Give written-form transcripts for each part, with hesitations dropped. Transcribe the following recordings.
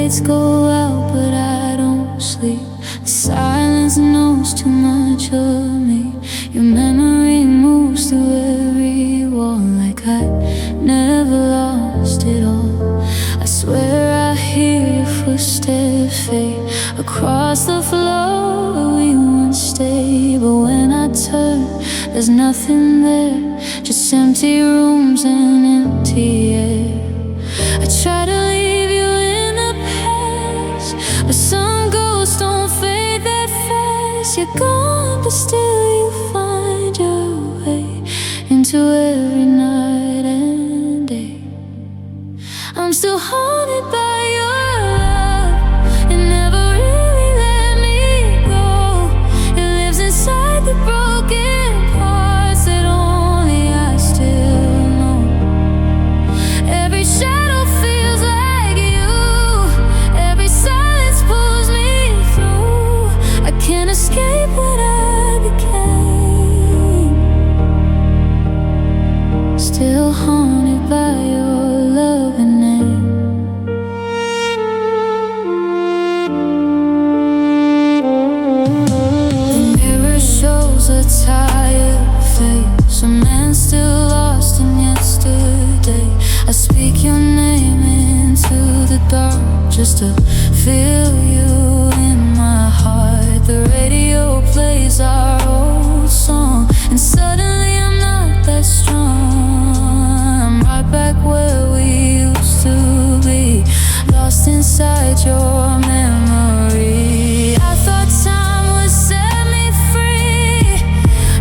lights go out, but I don't sleep. The silence knows too much of me. Your memory moves through every wall, like I never lost it all. I swear I hear your footsteps fade across the floor where we once stayed. But when I turn, there's nothing there, just empty rooms and empty air. I try to leave you in the past, but some ghosts don't fade that fast. You're gone, but still you find your way into every night and day. I'm still haunted by your love. It never really let me go. It lives inside the broken parts that only I still know. Every shadow feels like you. Every silence pulls me through. I can't escape what I became. Still haunted by your loving name. The mirror shows a tired face, a man still lost in yesterday. I speak your name into the dark just to feel you in my heart. The radio plays our old song, and suddenly I'm not that strong. I'm right back where we used to be, lost inside your memory. I thought time would set me free,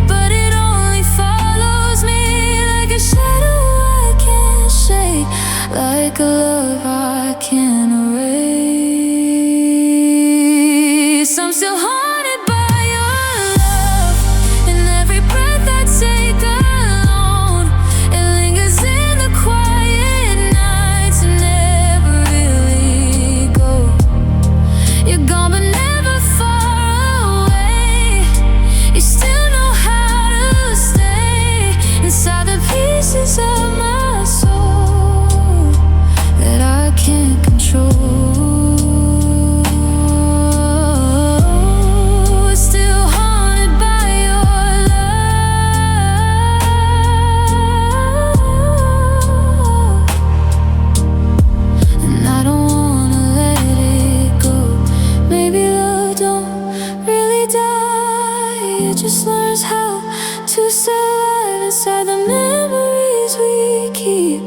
but it only follows me like a shadow I can't shake, like a love I can't erase. I'm still haunted by your love, and every breath I take alone, it lingers in the quiet nights and never really go. You're gone but never far away. You still know how to stay inside the pieces of my soul that I can't control. Still haunted by your love, and I don't wanna let it go. Maybe love don't really die, it just learns how to stay alive inside the memories we keep,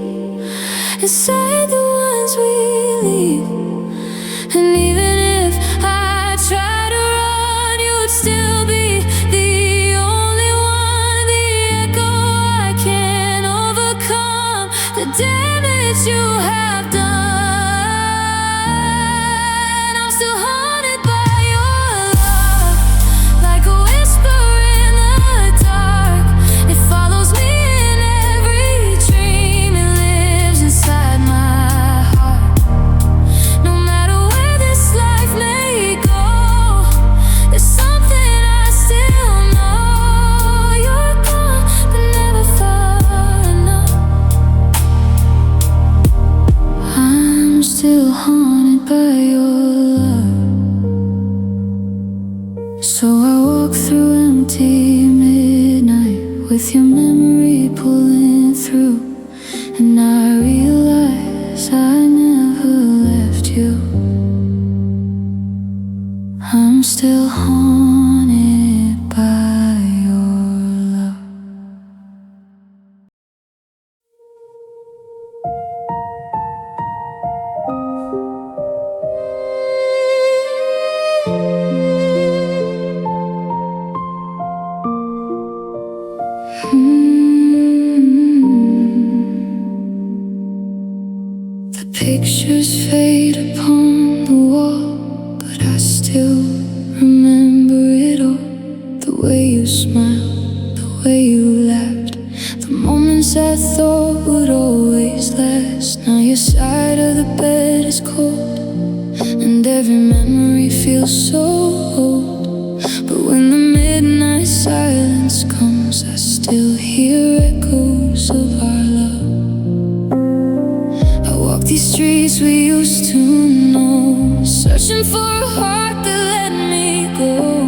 inside the ones we leave. And even if I try to run, you'd still be the only one, the echo I can't overcome, the damage you have done. I'm still haunted by your love, like a whisper in the dark. It follows me in every dream, it lives inside my heart. No matter where this life may go, there's something I still know. You're gone, but never far enough. I'm still haunted by your love. So I walk through empty midnight with your memory pulling through, and I realize I never left you. I'm still haunted by your love. The pictures fade upon the wall, but I still remember it all. The way you smiled, the way you laughed, the moments I thought would always last. Now your side of the bed is cold, and every memory feels so old. But when the midnight silence comes, I still hear echoes of our love. I walk these streets we used to know, searching for a heart that let me go.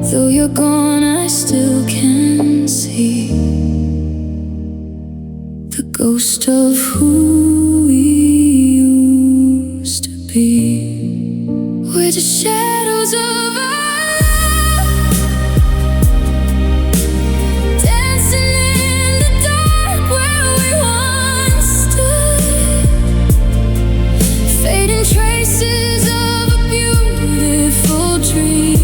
Though you're gone, I still can see the ghost of who we used to be. We're just shadows of our love, dancing in the dark where we once stood, fading traces of a beautiful dream.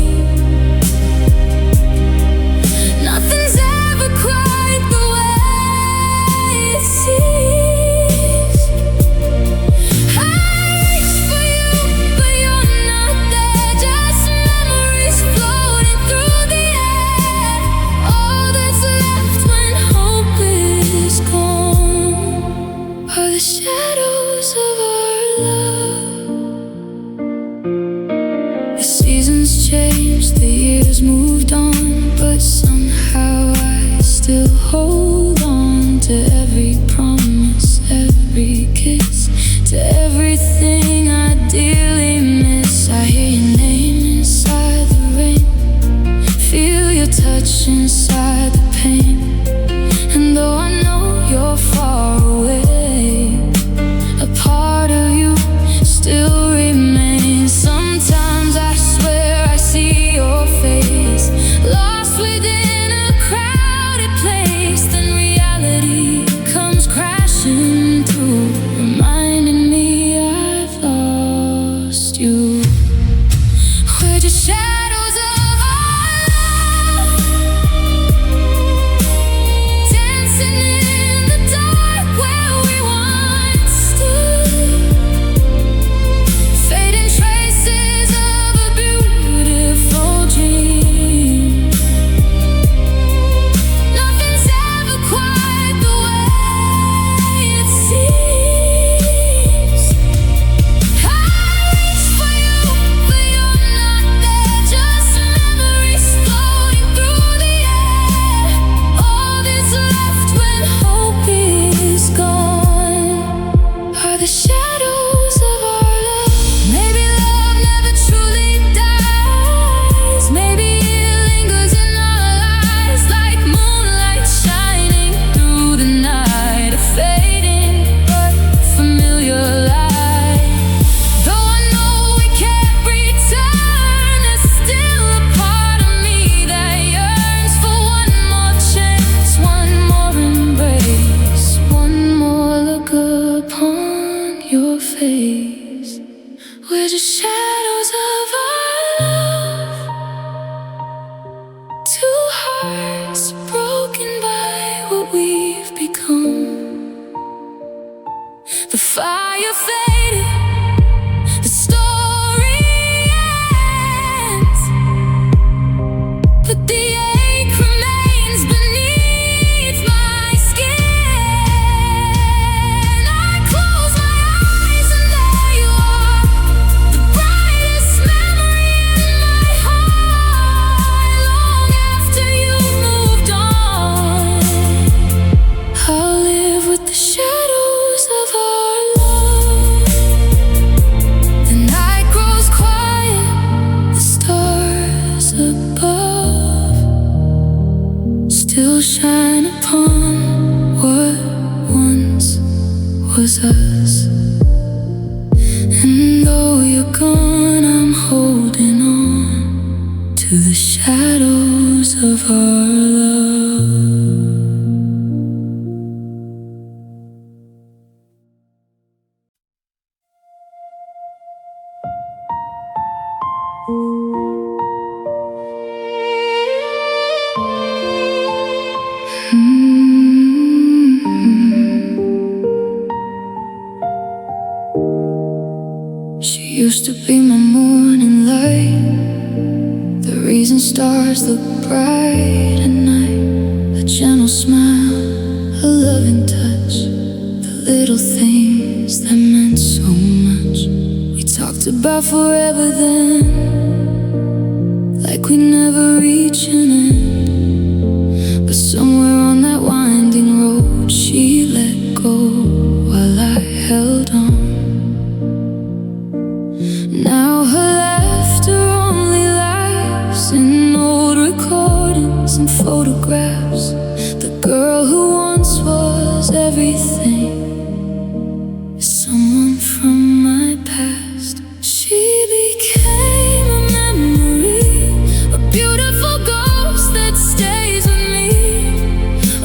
Nothing's ever quite the way it seems. I reach for you, but you're not there. Just memories floating through the air. All that's left when hope is gone are the shadows of our love. The seasons changed, the years moved on, but somehow I still hold on to every promise, every kiss, to everything I dearly miss. I hear your name inside the rain, feel your touch inside the pain. And though I know you're far away, a part of you still remains. Sometimes I swear I see your face, lost within a crowded place. Then reality comes crashing through, reminding me I've lost you. We're just shadows of our love, dancing in the dark where we once stood, fading traces of a beautiful dream. Nothing's ever quite the way it seems. I reach for you, but you're not there. Just memories floating through the air. All that's left when hope is gone are the shadows of our love. Maybe love never truly dies. Maybe it lingers in our lives like moonlight shining through the night, a fading but familiar light. Though I know we can't return, there's still a part of me that yearns for one more chance, one more embrace, one more look upon your face. We're just shadows of our love, two hearts broken by what we've become. The fire faded, the story ends, but the ache remains beneath my skin. I close my eyes and there you are, the brightest memory in my heart. Long after you've moved on, I'll live with the shadows of our love. The night grows quiet, the stars above still shine upon what once was us. And though you're gone, I'm holding on to the shadows of our love. She used to be my morning light, the reason stars look bright at night. A gentle smile, a loving touch, the little things that meant so much. We talked about forever then, like we never reach an end. But somewhere on that winding road, she let go while I held on. Now her laughter only lies in old recordings and photographs. The girl who once was everything is someone from my past. She became a memory, a beautiful ghost that stays with me,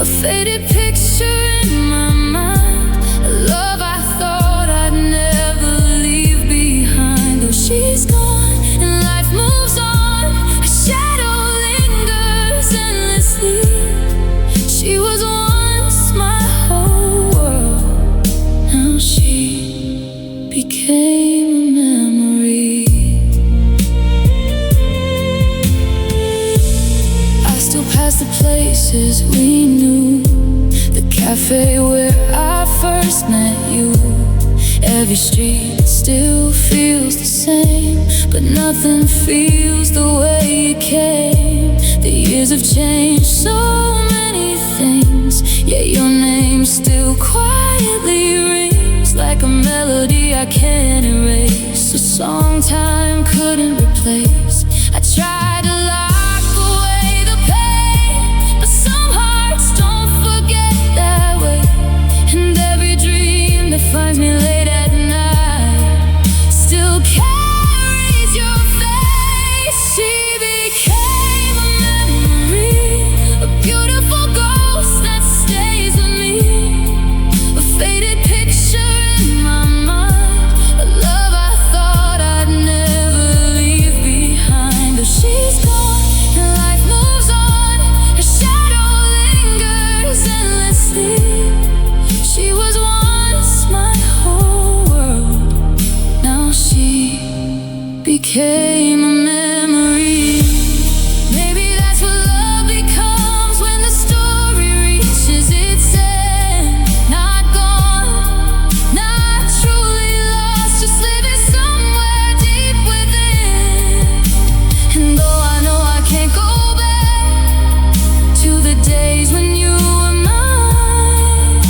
a faded picture in my mind, a love I thought I'd never leave behind. Though she's gone and life moves on, her shadow lingers endlessly. She was once my whole world, now she became a memory. I still pass the places we knew, the cafe where I first met you. Every street still feels the same, but nothing feels the way it came. The years have changed so many things, yet your name still quietly rings like a melody I can't erase, a song time couldn't replace. I tried to lock away the pain, but some hearts don't forget that way. And every dream that finds me late at night still carries your face. She became a memory, a beautiful ghost that stays with me, a faded picture in my mind, a love I thought I'd never leave behind. Though she's gone and life moves on, her shadow lingers endlessly. She was once my whole world, now she became a memory. Maybe that's what love becomes when the story reaches its end. Not gone, not truly lost, just living somewhere deep within. And though I know I can't go back to the days when you were mine,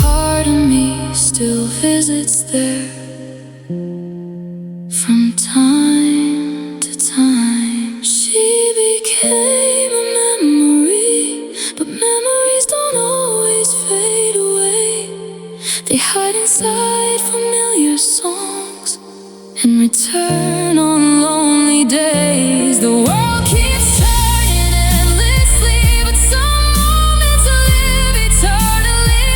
part of me still visits there from time to time. She became a memory, but memories don't always fade away. They hide inside familiar songs and return on lonely days. The world keeps turning endlessly, but some moments live eternally.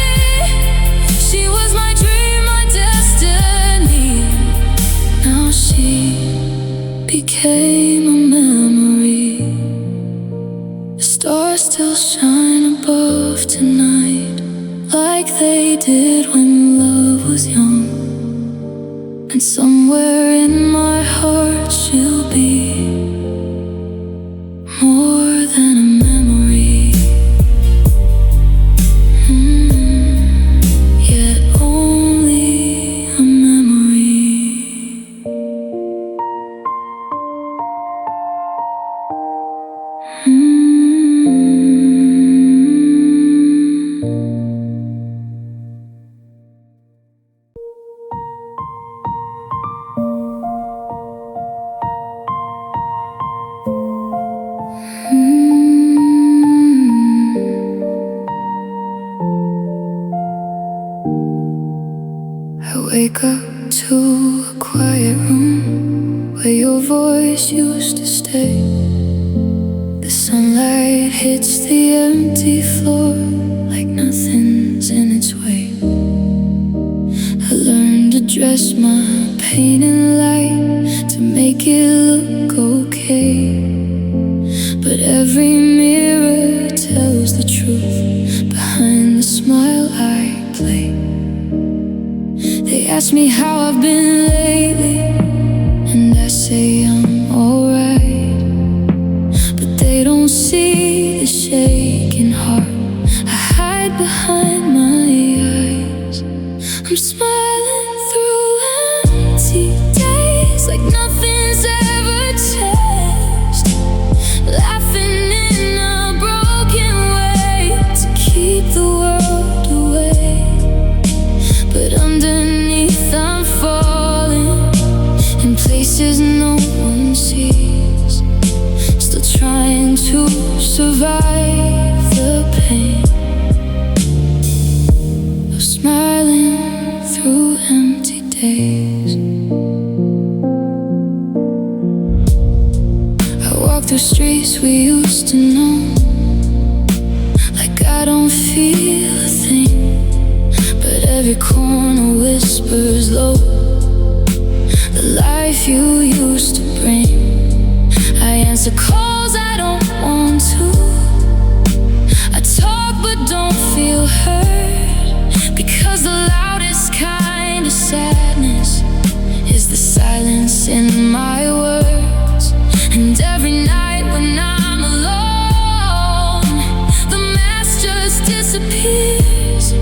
She was my dream, my destiny, now she became a memory. The stars still shine above tonight, like they did when love was young. And somewhere in my heart she'll be more than a memory. Yet only a memory. I wake up to a quiet room where your voice used to stay. The sunlight hits the empty floor like nothing's in its way. I learned to dress my pain in light to make it look okay. But every mirror tells the truth behind the smile I play. They ask me how I've been lately, and I say I'm alright. But they don't see the shaking heart I hide behind places no one sees, still trying to survive the pain of smiling through empty days. I walk through streets we used to know, like I don't feel a thing, but every corner whispers low the life you used to bring. I answer calls I don't want to, I talk but don't feel heard, because the loudest kind of sadness is the silence in my words. And every night when I'm alone, the mask just disappears,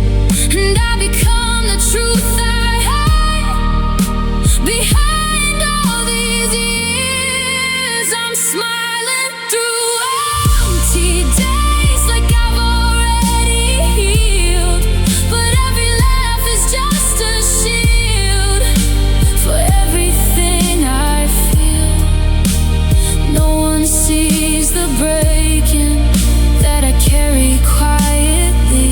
and I become the truth I hide behind all these years. I'm smiling through empty days like I've already healed, but every laugh is just a shield for everything I feel. No one sees the breaking that I carry quietly,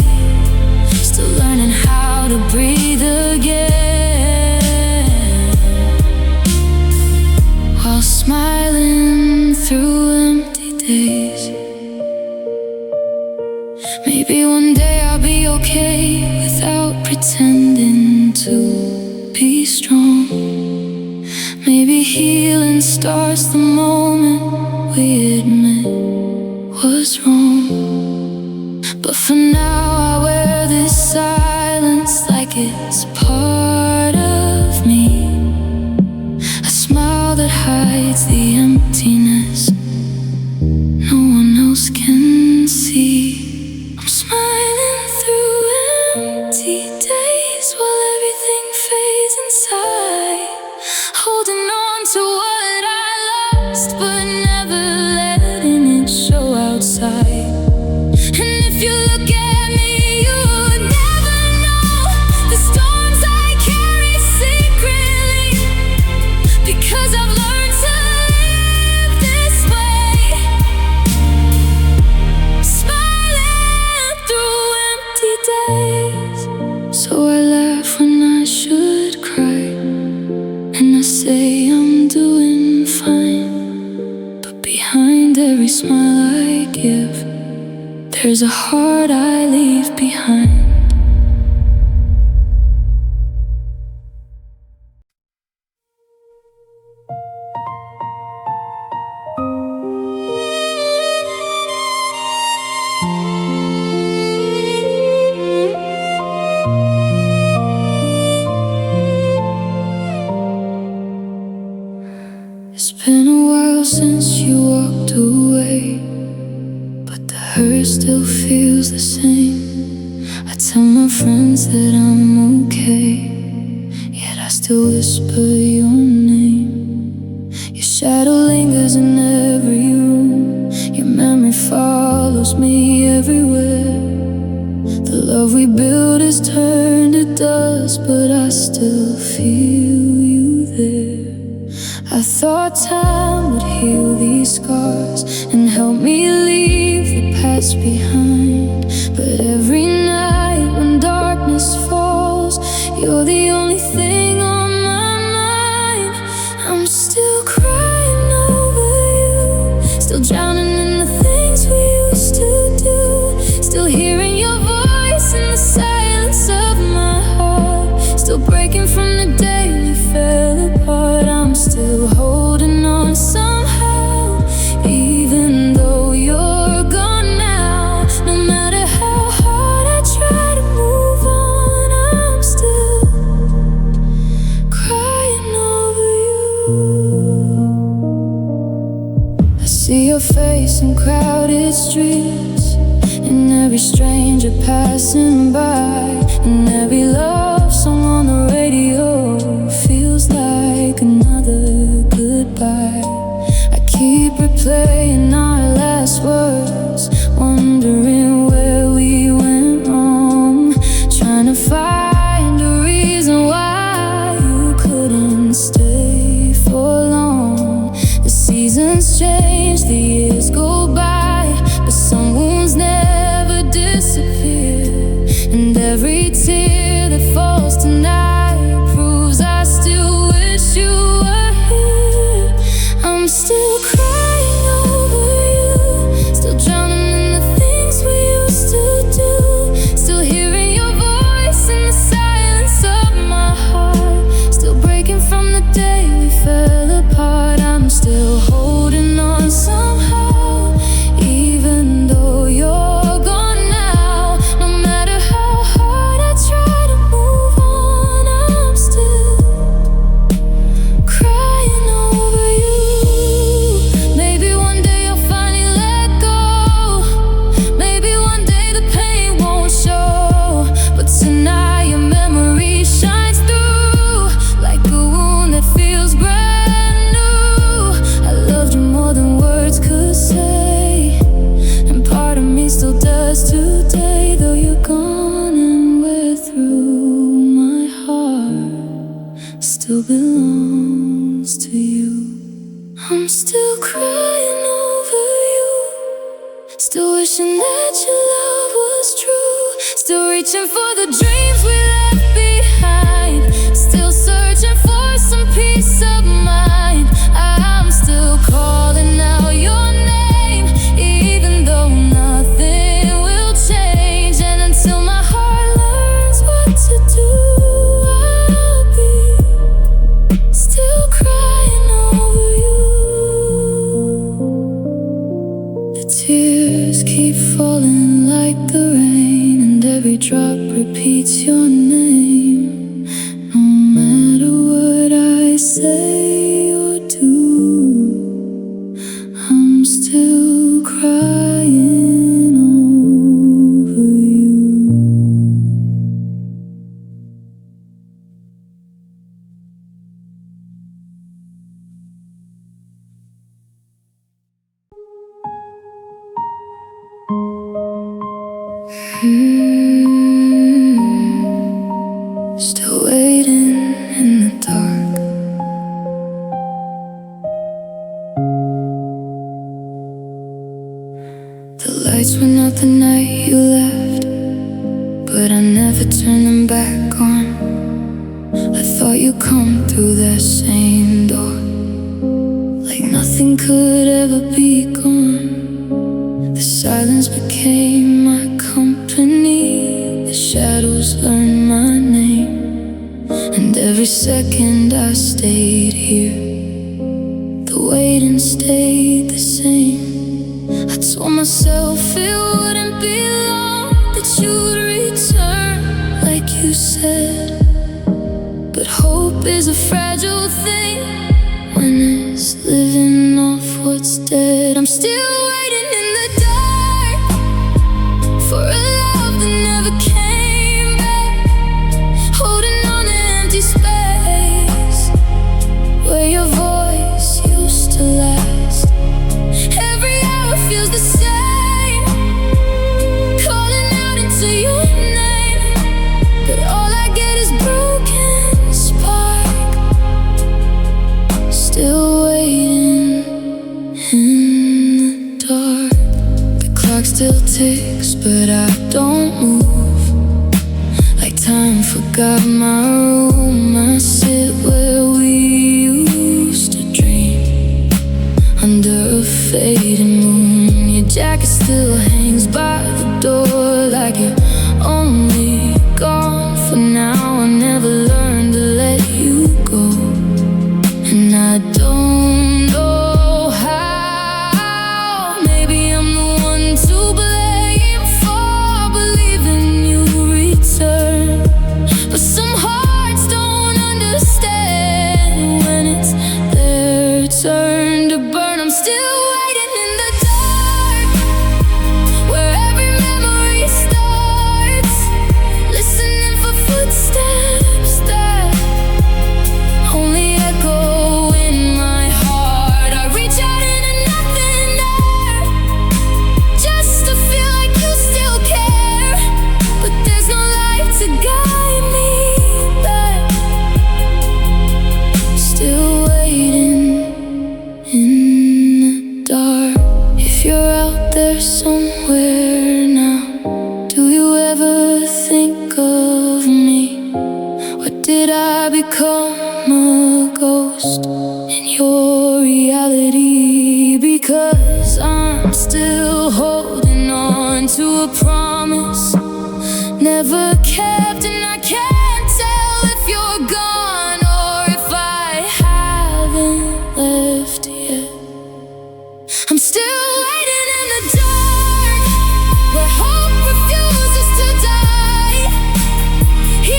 still learning how to breathe again, while smiling through empty days. Maybe one day I'll be okay without pretending to be strong. Maybe healing starts the moment we admit was wrong. But for now I wear this silence like it's part of me, a smile that hides the emptiness no one else can see. I'm smiling through empty days while everything fades inside, holding on to what I lost but never letting it show outside. And if you look at me, you would never know the storms I carry secretly, because I've learned to live this way, smiling through empty days. So I laugh when I should cry, and I say I'm doing fine, but behind every smile I give, there's a heart I leave behind. It's been a while since you walked away, but the hurt still feels the same. I tell my friends that I'm okay, yet I still whisper your name. Your shadow lingers in every room, your memory follows me everywhere. The love we built has turned to dust, but I still feel you there. I thought time would heal these scars and help me leave the past behind, but every night when darkness falls, you're the only thing on my mind. I'm still crying over you, still drowning in the things we used to do, still hearing your voice in the silence of my heart, still breaking from the day we fell apart. I'm still holding on somehow, even though you're gone now. No matter how hard I try to move on, I'm still crying over you. I see your face in crowded streets, and every stranger passing by, and every love song on the radio feels like another goodbye. I keep replaying our last words, wondering where we went wrong, trying to find a reason why you couldn't stay for long. seasons change, the years go by, but some wounds never disappear. And every tear that falls tonight proves I still wish you were here. I'm still crying over you, still drowning in the things we used to do, still hearing your voice in the silence of my heart, still breaking from the day we fell apart. I'm still holding on somehow, even though you're gone now. No matter how hard I try to move on, I'm still crying over you. Maybe one day you'll finally let go, maybe one day the pain won't show, but tonight your memory shines through like a wound that feels brand new. I loved you more than words could say, and part of me still does today. Though you're gone and we're through, my heart still belongs to you. I'm still crying over you, still wishing that your love was true, still reaching for the dreams we left behind, still searching for some peace of mind. I'm still calling out your name, even though nothing will change. And until my heart learns what to do, I'll be still crying over you. The tears keep falling like the rain, and every drop repeats your name. No matter what I say or do, I'm still crying over you. Still waiting in the dark, the lights went out the night you left, but I never turned them back on. I thought you'd come through that same door, like nothing could ever be gone. The silence became my company, the shadows learned my name, and every second I stayed here, the waiting stayed the same. I told myself it wouldn't be long, that you'd return like you said, but hope is a fragile thing when it's living off what's dead. I'm still waiting in the dark for a love that never came back, holding on to empty space where your voice used to last. Every hour feels the same, calling out into your name, but all I get is broken spark. Still waiting in the dark. The clock still ticks, but I don't move, like time forgot my room. I sit where we used to dream, under a fading moon. Your jacket still hangs by the door, like you're only gone for now. I never learned to let you go, and I don't know how. Maybe I'm the one to blame for believing you return, but some hearts don't understand when it's their turn to burn. I'm still waiting in the dark, where every memory starts, listening for footsteps that only echo in my heart. I reach out into nothing there, just to feel like you still care, but there's no light to guide me back. Still waiting in your reality, because I'm still holding on to a promise never kept, and I can't tell if you're gone or if I haven't left yet. I'm still waiting in the dark, where hope refuses to die.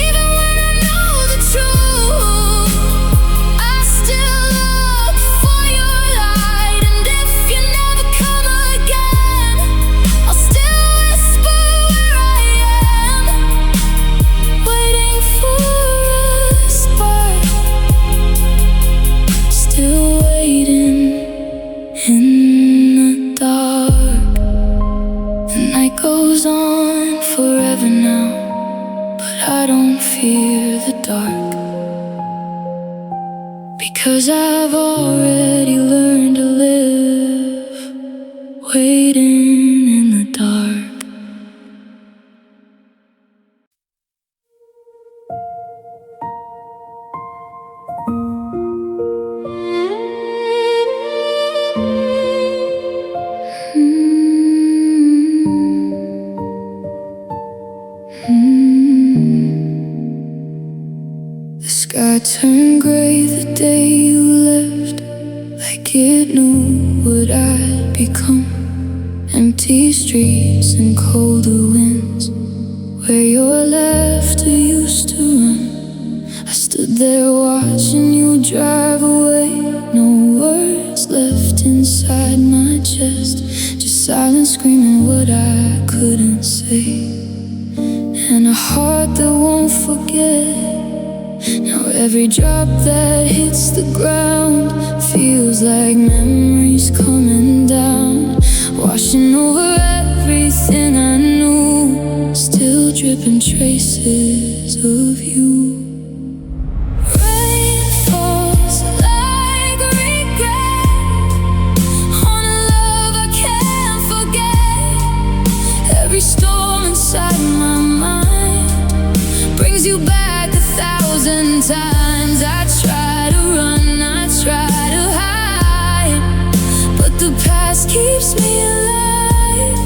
Even when I know the truth, I still look for your light. And if you never come again, I'll still whisper where I am, waiting for a spark. Still waiting in the dark. The night goes on forever now, but I don't fear the dark, because I've already learned to live waiting in the dark. The sky turned gray the day you left, like it knew what I'd become. Empty streets and colder winds, where your laughter used to run. I stood there watching you drive away, no words left inside my chest, just silence screaming what I couldn't say, and a heart that won't forget. Now every drop that hits the ground feels like memories coming down, washing over everything I knew, still dripping traces of you. Rain falls like regret on a love I can't forget. Every storm inside my mind brings you back 1,000 times. I try to run, I try to hide, but the past keeps me alive.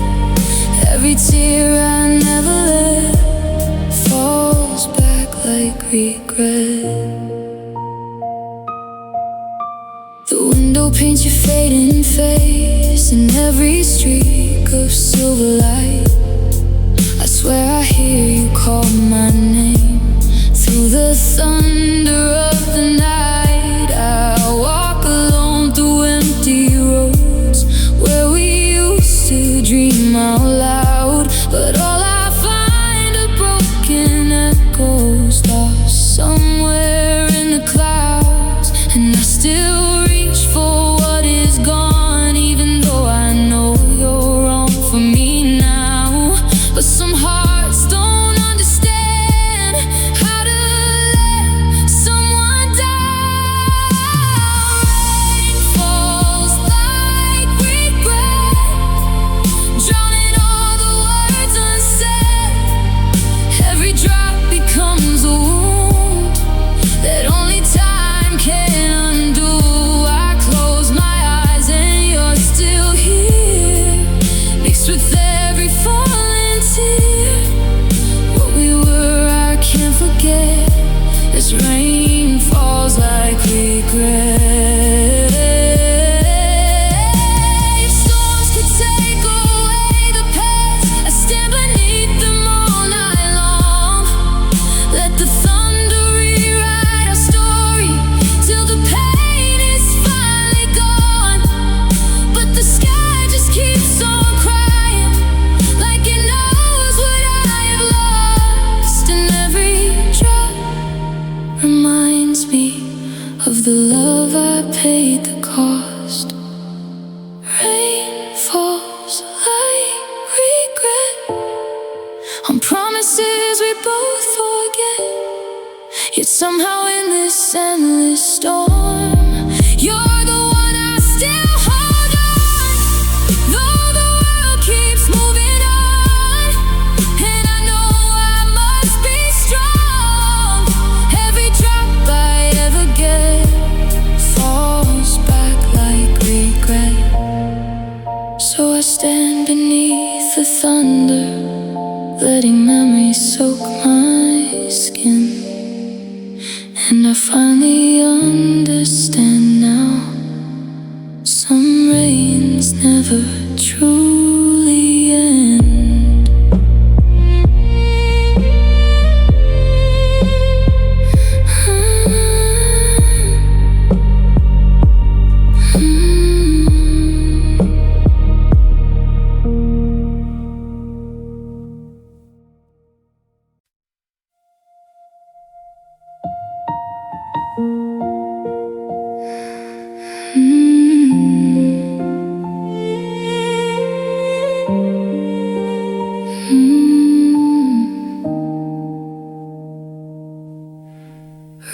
Every tear I never let falls back like regret. The window paints your fading face, and every streak of silver light, I swear I hear you call my name through the thunder of the night. I walk alone through empty roads, where we used to dream out loud, but all I find are broken echoes, lost somewhere in the clouds. And I still reach for what is gone, even though I know you're wrong for me now. But some hearts don't understand how to let someone down. Rain falls like regret, drowning all the words unsaid. Every drop becomes a wound that only time can undo. I close my eyes and you're still here, mixed with every falling tear. What we were, I can't forget. This rain falls like regret. If storms could take away the past, I stand beneath them all night long. Let the thunder rewrite our story till the pain is finally gone. But the sky just keeps on crying, like it knows what I have lost. And every drop reminds me of the love I paid the cost. Rain falls like regret on promises we both forget, yet somehow in this endless storm, you're the one I still hold on. Though the world keeps moving on, and I know I must be strong. Every drop I ever get falls stand beneath the thunder, letting memories soak my skin. And I finally understand now, some rains never truly end.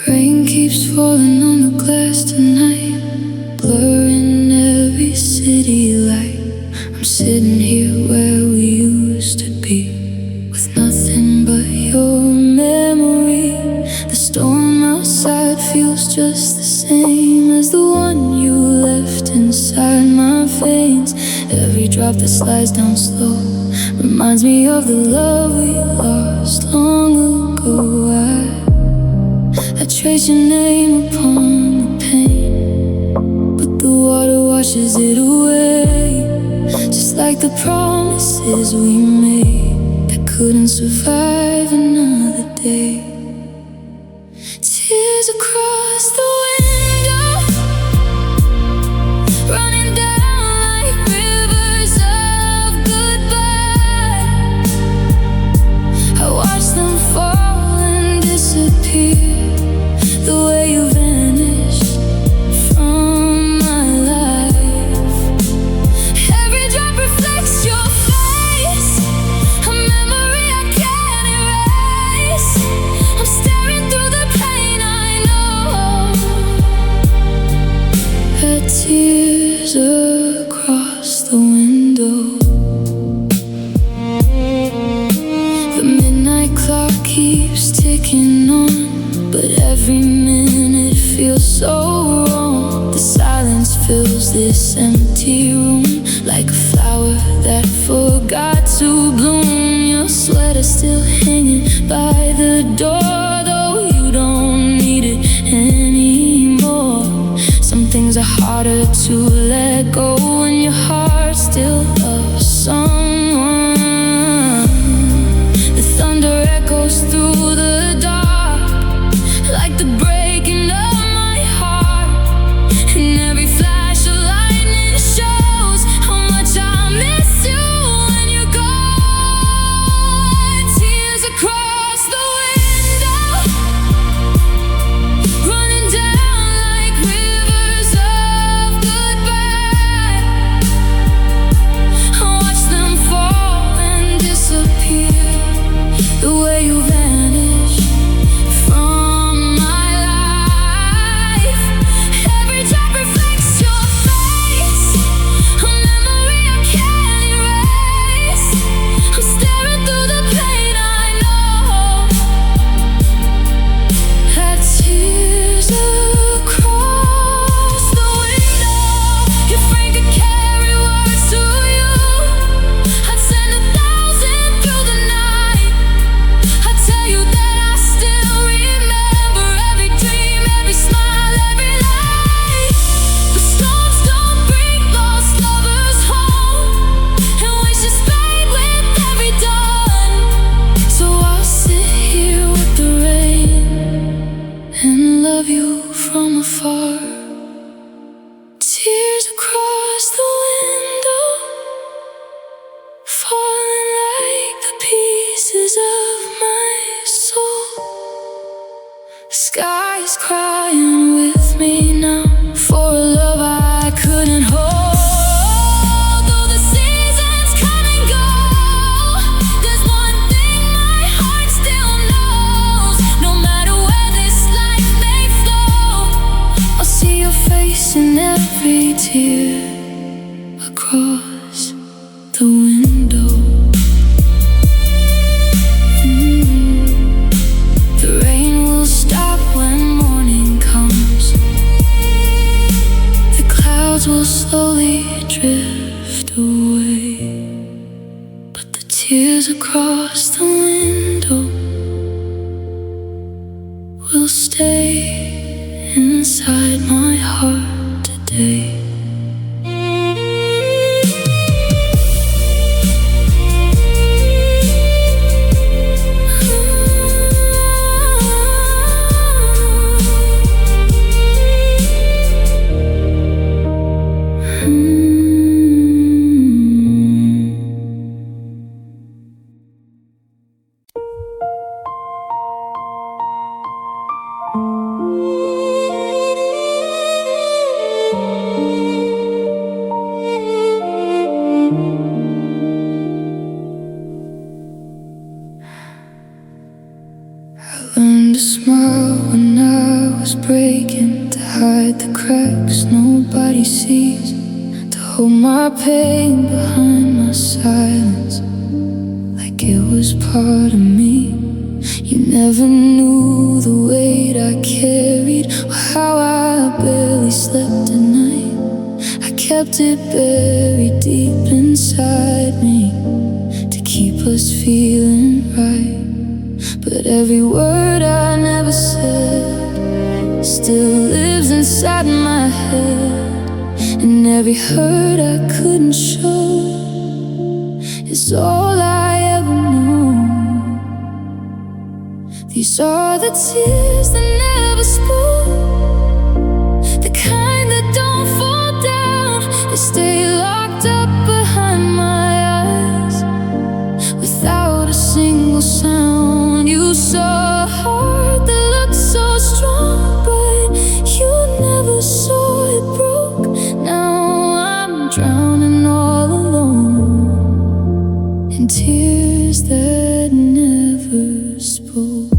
Rain keeps falling on the glass tonight, blurring every city light. I'm sitting here where we used to be, with nothing but your memory. The storm outside feels just the same as the one you left inside my veins. Every drop that slides down slow reminds me of the love we lost long ago. I trace your name upon the pain, but the water washes it away, just like the promises we made that couldn't survive another day. Tears across the window, running down like rivers of goodbye. I watch them fall and disappear, the way you vanished from my life. Every drop reflects your face, a memory I can't erase. I'm staring through the pain I know, at tears across the window. The midnight clock keeps ticking on, but every minute feels so wrong. The silence fills this empty room, like a flower that forgot to bloom. Your sweater still hanging by the door, though you don't need it anymore. Some things are harder to let go when your heart still loves someone. The thunder echoes through the dark, like the breaking of my heart, and every flash of lightning shows how much I miss you when you're gone. Tears across the window, running down like rivers of goodbye. I watch them fall and disappear, the way you vanish from my life. Every drop reflects your face, a memory I can't erase. I'm staring through the pain I know, at tears across the window. If rain could carry words to you, I'd send 1,000 through the night. I'd tell you that I still remember every dream, every smile, every light. But storms don't bring lost lovers home, and wishes fade with every dawn. So I'll sit here with the rain and love you from afar. Tears across the window, falling like the pieces of my soul. The sky is crying with me now for a love I couldn't hold. Though the seasons come and go, there's one thing my heart still knows. No matter where this life may flow, I'll see your face in every tear across the window. The rain will stop when morning comes, the clouds will slowly drift away. Tears across the window will stay inside my heart today. Learned to smile when I was breaking, to hide the cracks nobody sees, to hold my pain behind my silence like it was part of me. You never knew the weight I carried, or how I barely slept at night. I kept it buried deep inside me to keep us feeling right. But every word I never said still lives inside my head, and every hurt I couldn't show is all I ever know. These are the tears that never spoke, the kind that don't fall down. They stay locked up behind my eyes without a single sound. You saw a heart that looked so strong, but you never saw it broke. Now I'm drowning all alone in tears that never spoke.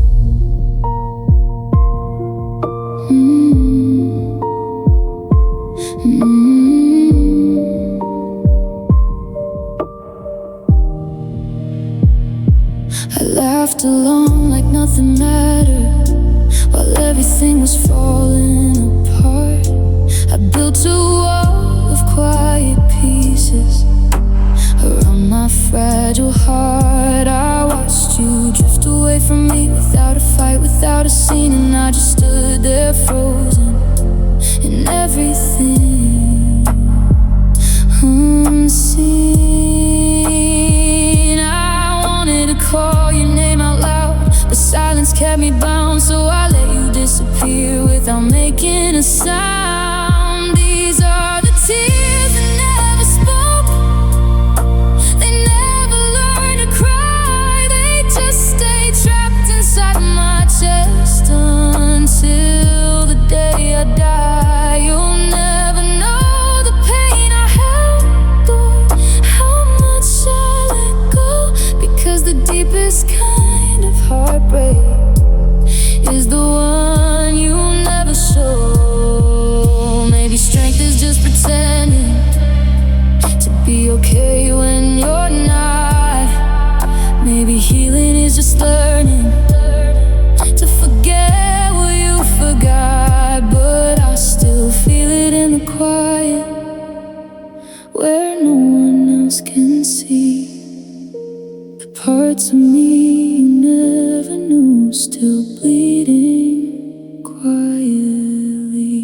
I laughed alone like nothing mattered while everything was falling apart. I built a wall of quiet pieces around my fragile heart. I watched you drift away from me without a fight, without a scene, and I just stood there frozen in everything unseen. I wanted to call your name out loud, but silence kept me bound, so I let you disappear without making a sound. These are the tears that never spoke, they never learned to cry. They just stay trapped inside my chest until the day I die. You'll never know the pain I held or how much I let go, because the deepest kind of heartbreak is the one you never show. Maybe strength is just pretending to be okay when you're not. Maybe healing is just learning to forget what you forgot. But I still feel it in the quiet where no one else can see. The parts of me you never knew still bleeding quietly.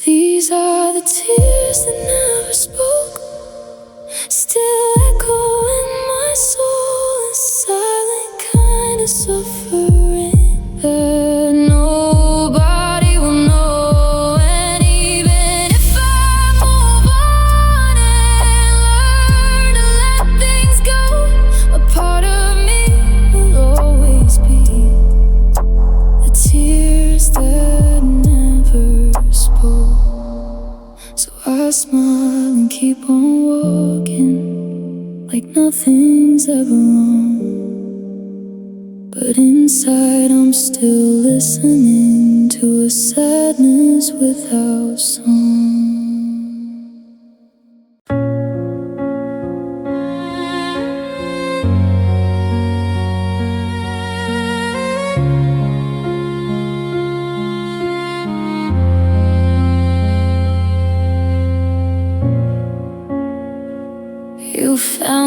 These are the tears that never spoke, still echo in my soul, a silent kind of suffering that nobody will know. And even if I move on and learn to let things go, a part of me will always be the tears that never spoke. So I smile and keep on walking like nothing's ever wrong, but inside I'm still listening to a sadness without song. You found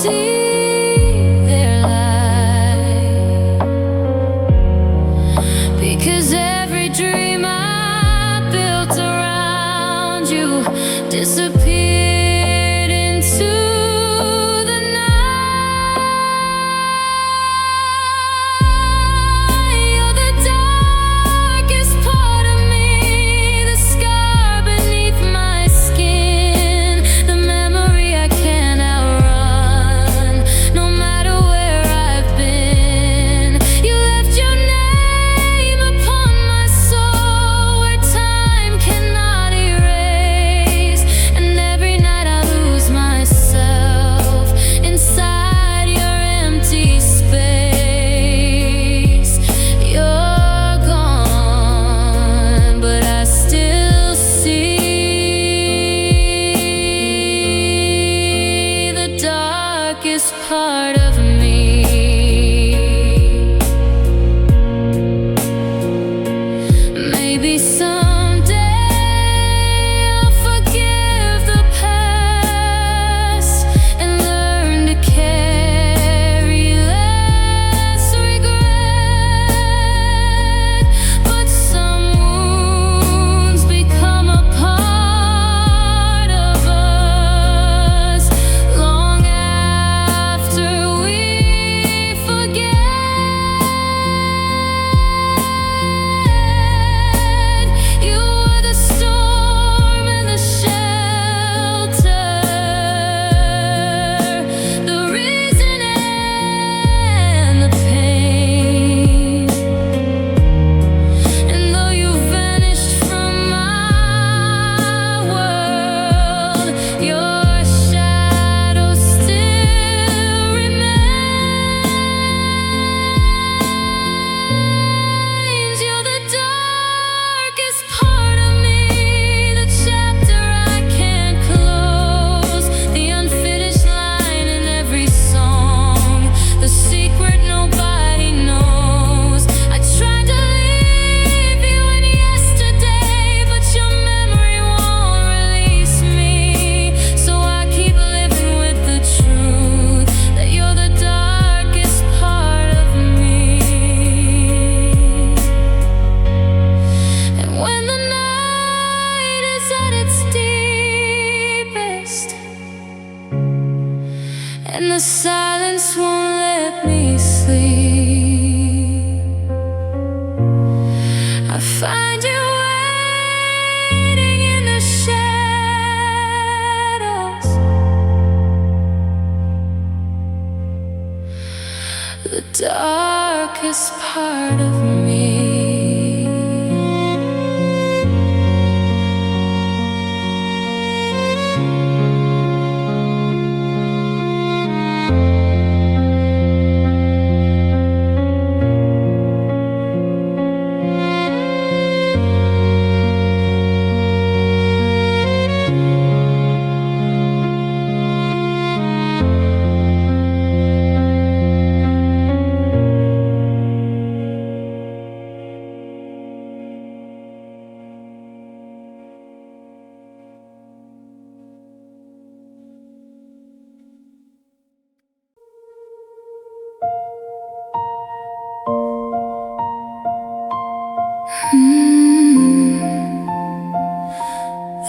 see their light, because every dream I built around you disappeared into the night. You're the darkest part of me, the scar beneath my skin, the memory I can't outrun, no matter where I've been. You left your name upon my soul, where time cannot erase. And every night I lose myself inside your empty space. You're gone, but I still see the darkest part of me. Maybe someday I'll forgive the past and learn to carry less regret. But some wounds become a part of us long after we forget. You were the storm and the shelter, the reason and the pain. And though you vanished from my world, your shadow still remains. You're the darkest part of me, the chapter I can't close, the unfinished line in every song, the secret nobody knows. I tried to leave you in yesterday, but your memory won't release me. So I keep living with the truth that you're the darkest part of me. And when the night is at its deepest and the silence won't let me sleep, I find you waiting in the shadows, the darkest part of me.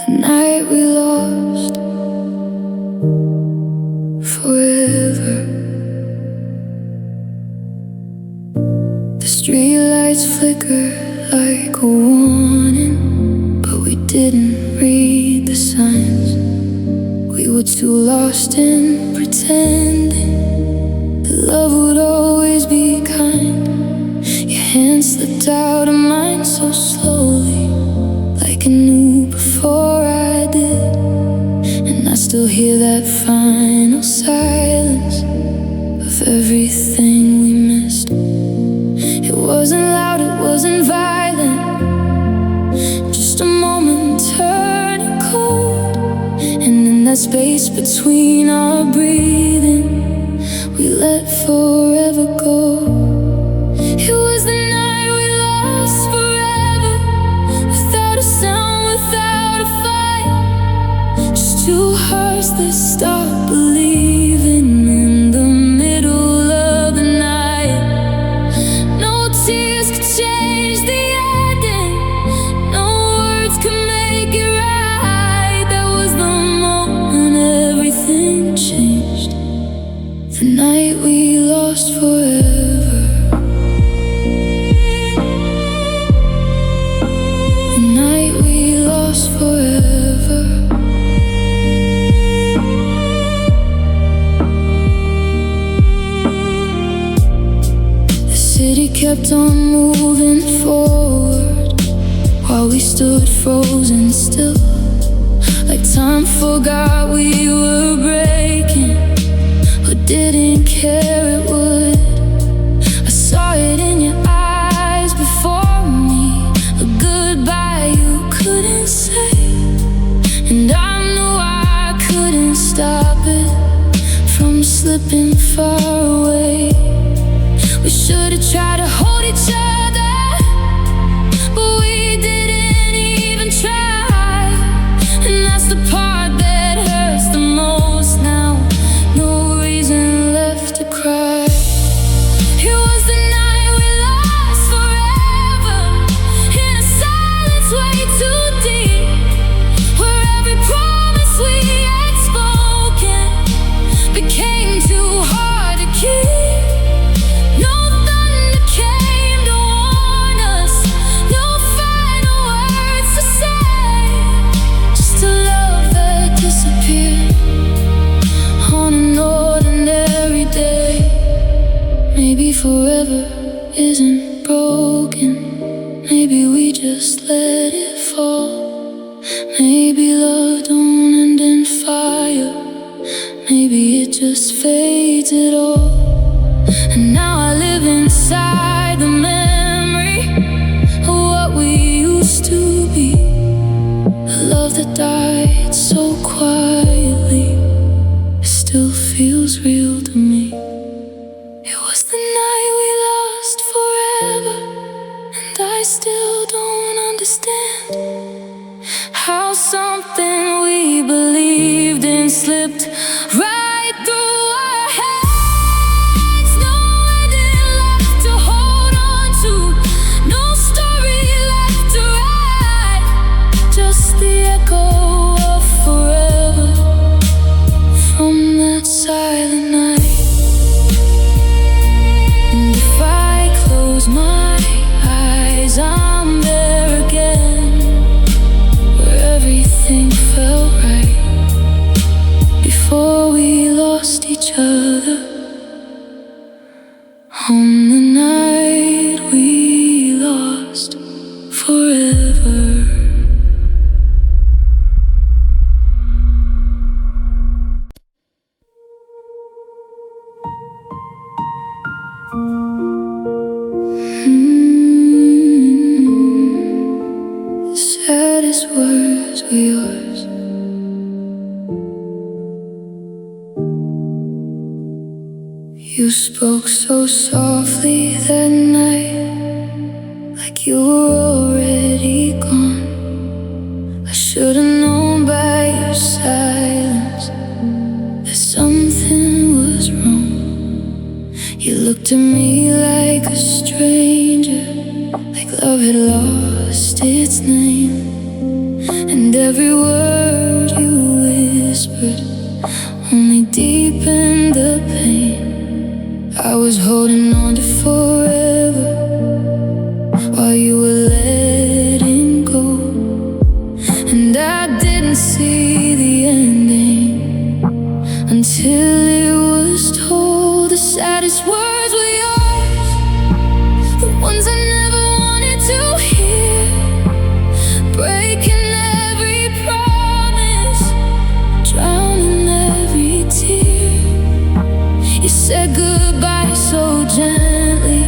The night we lost forever. The streetlights flicker like a warning, but we didn't read the signs. We were too lost in pretending that love would always be kind. Your hands slipped out of mine so slowly, like I knew before I did. And I still hear that final silence of everything we missed. It wasn't loud, it wasn't violent, just a moment turning cold. And in that space between our breathing, we let forever go. It was the night we lost forever, without a sound, without a fight, just two hearts that stopped believing in the night we lost forever. The night we lost forever. The city kept on moving forward while we stood frozen still, like time forgot we were breaking, but didn't care it would. I saw it in your eyes before me, a goodbye you couldn't say, and I knew I couldn't stop it from slipping far away. We should have tried to hold each other, but we didn't even try. And that's the part that hurts the most now. No reason left to cry. It was the night we lost forever, in a silence way too deep, where every promise we had spoken became too hard to keep. No thunder came to warn us, no final words to say, just a love that disappeared on an ordinary day. Maybe forever isn't broken, maybe we just let it fall. Maybe love don't end in fire, maybe it just fades it all. And now I live inside the memory of what we used to be, a love that died so quietly, it still feels real to me. It was the night we lost forever, and I still don't understand how something we believed in slipped right through our hands. No ending left to hold on to, no story left to write, just the echo of forever from that silent night. And if I close my eyes, I'm there again, where everything felt right before we lost each other. On the night we lost forever. The saddest words were yours. You spoke so softly that night, like you were already gone. I should've known by your silence that something was wrong. You looked at me like a stranger, like love had lost its name, and every word you whispered only deepened the pain. I was holding on to forever while you were letting go, and I didn't see the ending until it was told. The saddest words were yours, the ones I never wanted to hear, breaking every promise, drowning every tear. You said goodbye so gently,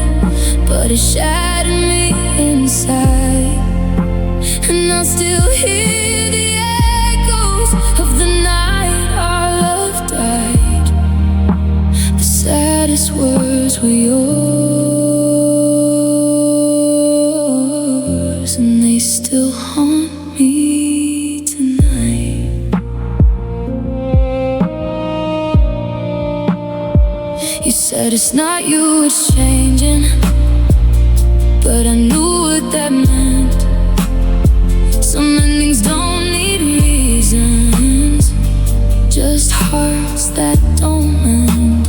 but it shattered me inside, and I still hear the echoes of the night our love died. The saddest words were yours, and they still haunt me tonight. You said it's not you, it's changing, but I knew what that meant. Some endings don't need reasons, just hearts that don't mend.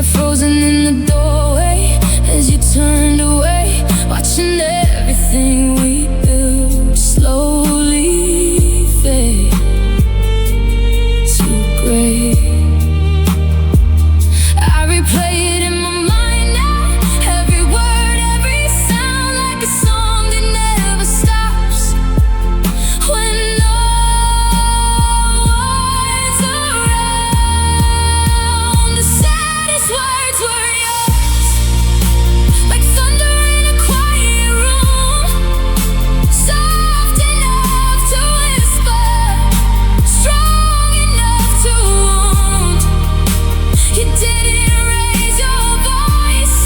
there frozen in the doorway as you turned away, watching everything we built slowly fade to gray. I replay it in my mind now, every word, every sound, like a song that never stops. When no one's around, the saddest words were yours, like thunder in a quiet room, soft enough to whisper, strong enough to wound. You didn't raise your voice,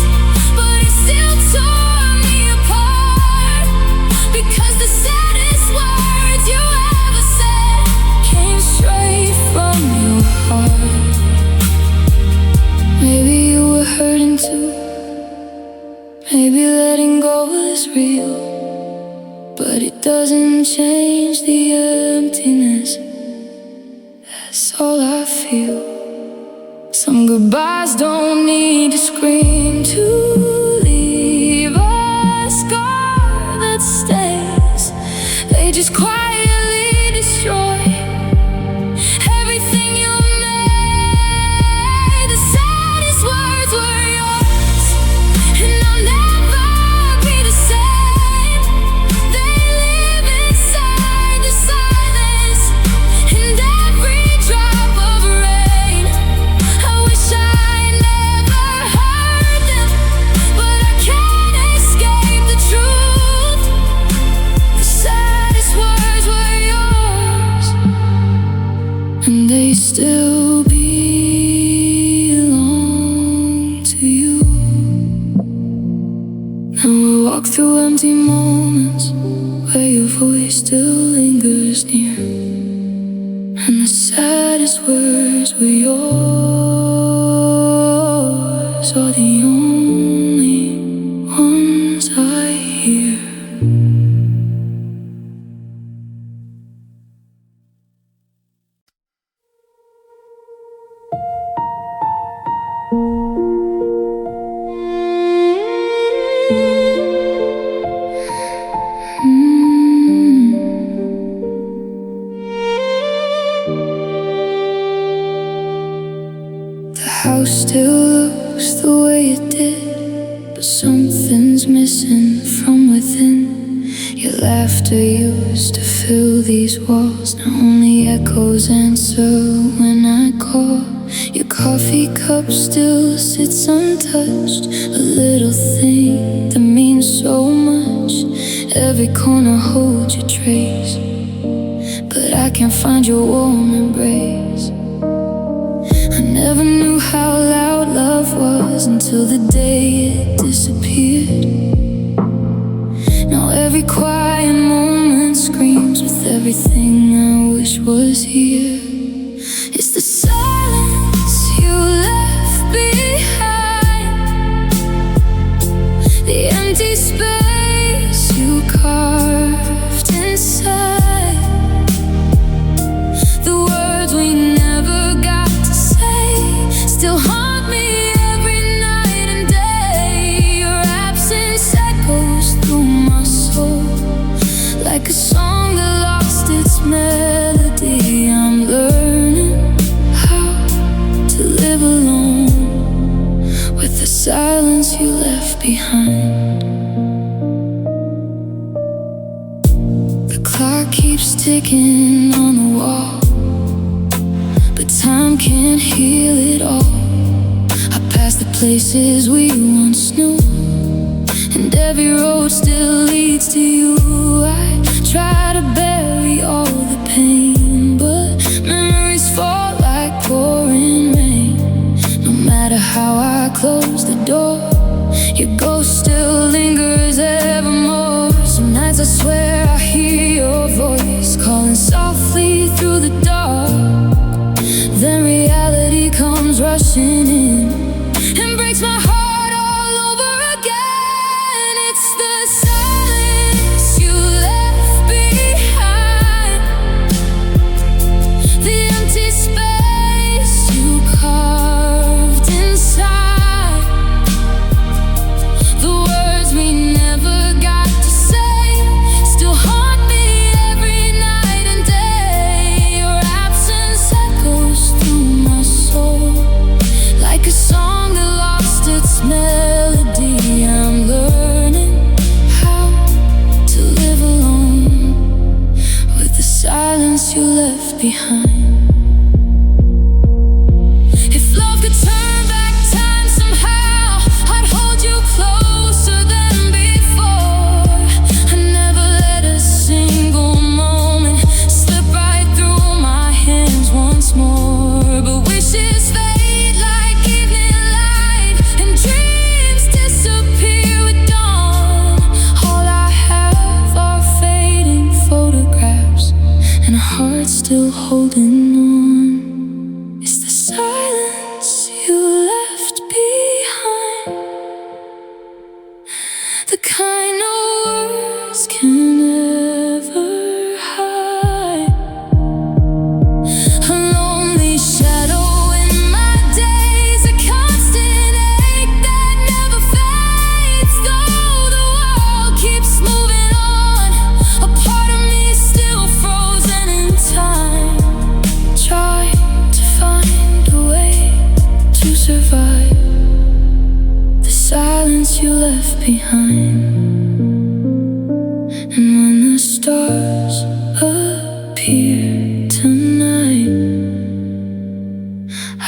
but it still tore me apart, because the saddest words you ever said came straight from your heart. Maybe you were hurting too, maybe letting go was real, but it doesn't change the emptiness. That's all I feel. Some goodbyes don't need to scream to leave a scar that stays. They just quietly destroy everything you made. The saddest words were yours, and I'll never be the same. They live inside the silence, and every drop of rain. I wish I never heard them, but I can't escape the truth. The saddest words were yours, and they still belong to you. Now we walk through empty moments where your voice still lingers near, and the saddest words were yours, are the only ones I hear. The house still looks the way it did, but something's missing from within. Your laughter used to fill these walls, now only echoes answer when I call. Your coffee cup still sits untouched, a little thing that means so much. Every corner holds your trace, but I can't find your warm embrace. I never knew how loud love was until the day it disappeared. Now every quiet moment screams with everything I wish was here. It's the silence you left behind, the empty space you carved inside, the words we never got to say still haunt me every night and day. Your absence echoes through my soul like a song that lost its melody. I'm learning how to live alone with the silence you left behind. The clock keeps ticking on the wall, but time can't heal it all. I pass the places we once knew, and every road still leads to you. I try to bury all the pain, but memories fall like pouring rain. No matter how I close the door, your ghost still lingers evermore. Some nights I swear I hear your voice calling softly through the dark. Then reality comes rushing in and breaks my heart all over again. It's the silence you left behind, the empty space you carved inside. survive the silence you left behind. And when the stars appear tonight,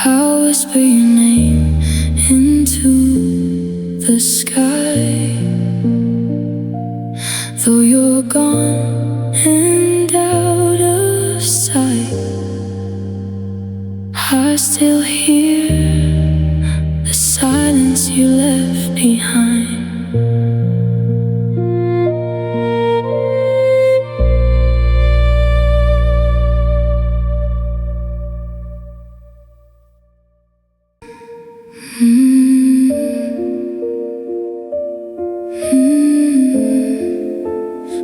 I'll whisper your name into the sky. Though you're gone and out of sight, I still hear the silence you left behind.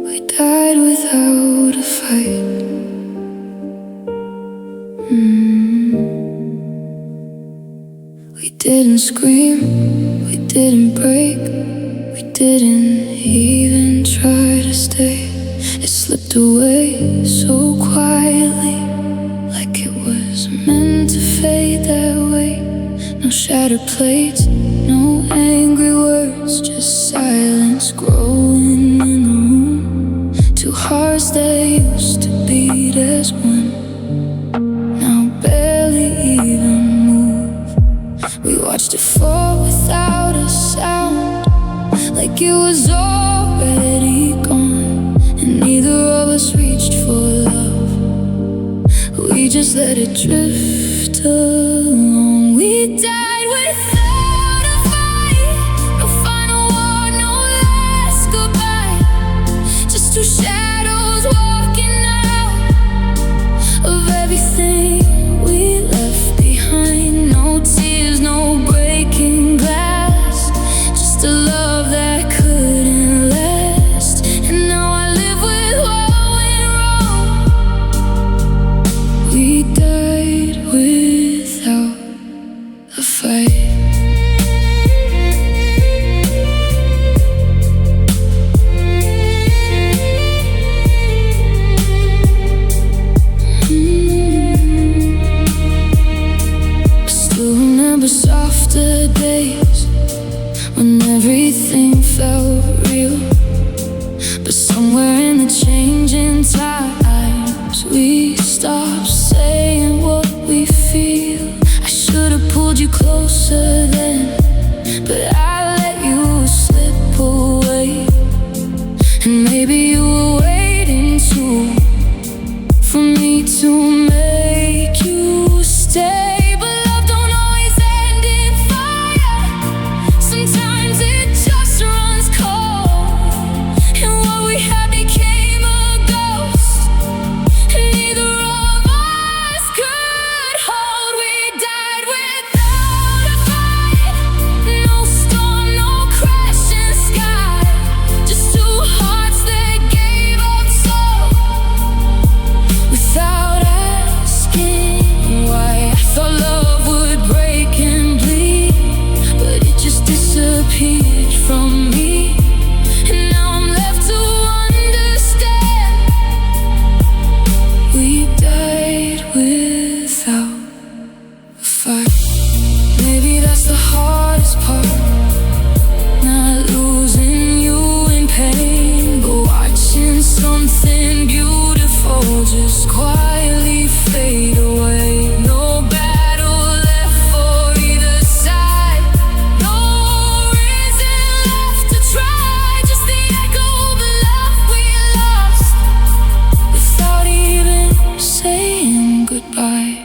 We died without a fight. We didn't scream, we didn't break, we didn't even try to stay. It slipped away so quietly, like it was meant to fade that way. No shattered plates, no angry words, just silence growing in the room. Two hearts that used to beat as one, now barely even move. We watched it fall without a sound, like it was already gone. And neither of us reached for love, we just let it drift along. We died without a fight, no final war, no last goodbye. Just two shadows walking out of everything we left behind. No tears, no breaking glass, just a love that couldn't last. And now I live with what went wrong. We died without a fight. Still remember softer days when everything felt real. But somewhere in the changing times, we stopped saying what we feel. I should've pulled you closer then, but I let you slip away. And maybe you were waiting too, for me to make you stay. But love don't always end in fire, sometimes it just runs cold. And what we had became a ghost, and neither of us could hold. We died without a fight, no storm, no crashing sky, just two hearts that gave up slow, without asking why. I thought love would break and bleed, but it just disappeared from me. And now I'm left to understand, we died without a fight. Maybe that's the hardest part, not losing you in pain, but watching something beautiful just quietly fade away. No battle left for either side, no reason left to try, just the echo of the love we lost without even saying goodbye.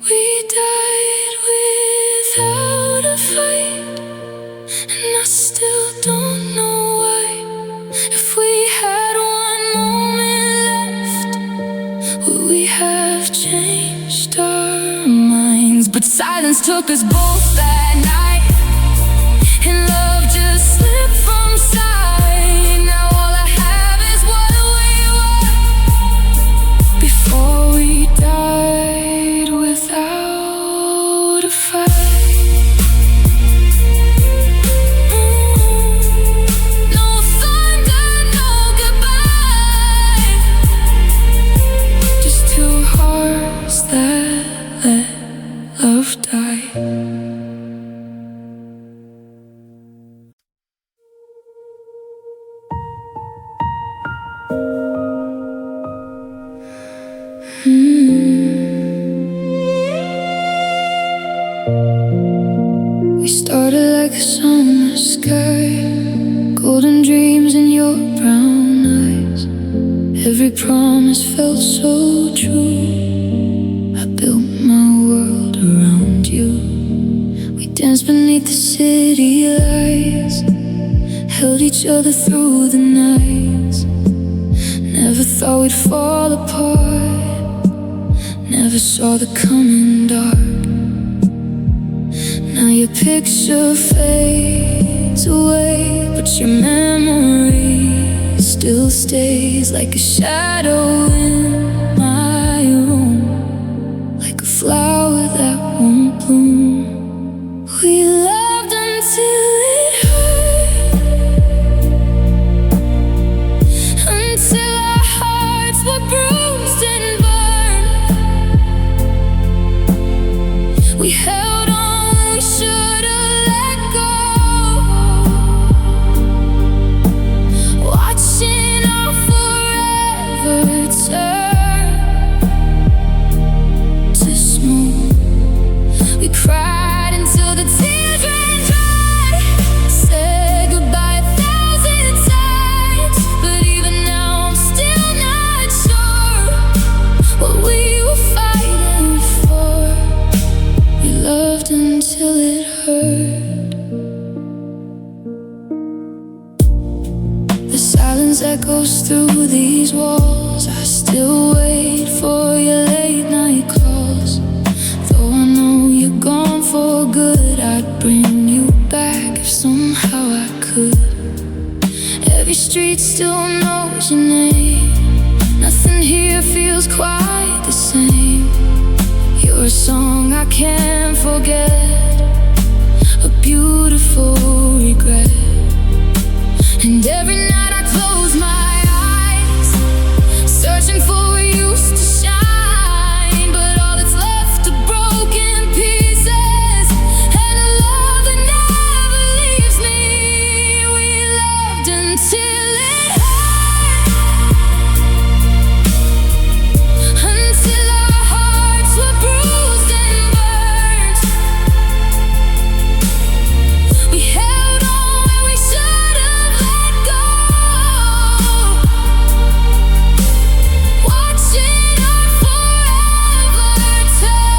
We died without a fight, and I still don't know why. If we had one moment left, would we have changed our minds? But silence took us both that night, and love just slipped from sight. Now all I have is what we were before we died without a fight. No thunder, no goodbye, just two hearts that let love die. We started like a summer sky, golden dreams in your brown eyes. Every promise felt so true. I built my world around you. We danced beneath the city lights, held each other through the nights. Never thought we'd fall apart, never saw the coming dark. Now your picture fades away, but your memory still stays like a shadow in my room, like a flower that won't bloom. We loved until it hurt, until our hearts were bruised and burned. We held on, we should have let go, watching our forever turn to smoke. We cried until the tears ran dry, said goodbye 1,000 times. But even now I'm still not sure what we were fighting for. We loved until it hurt. The silence echoes through these walls. I still wait for your late night calls. Though I know you're gone for good, I'd bring you back if somehow I could. Every street still knows your name, nothing here feels quite the same. You're a song I can't forget, a beautiful regret. And every night I close my eyes, searching for what used to shine. But all that's left are broken pieces, and a love that never leaves me. We loved until it hurt, until our hearts were bruised and burned. We held on when we should have let go, watching our forever turn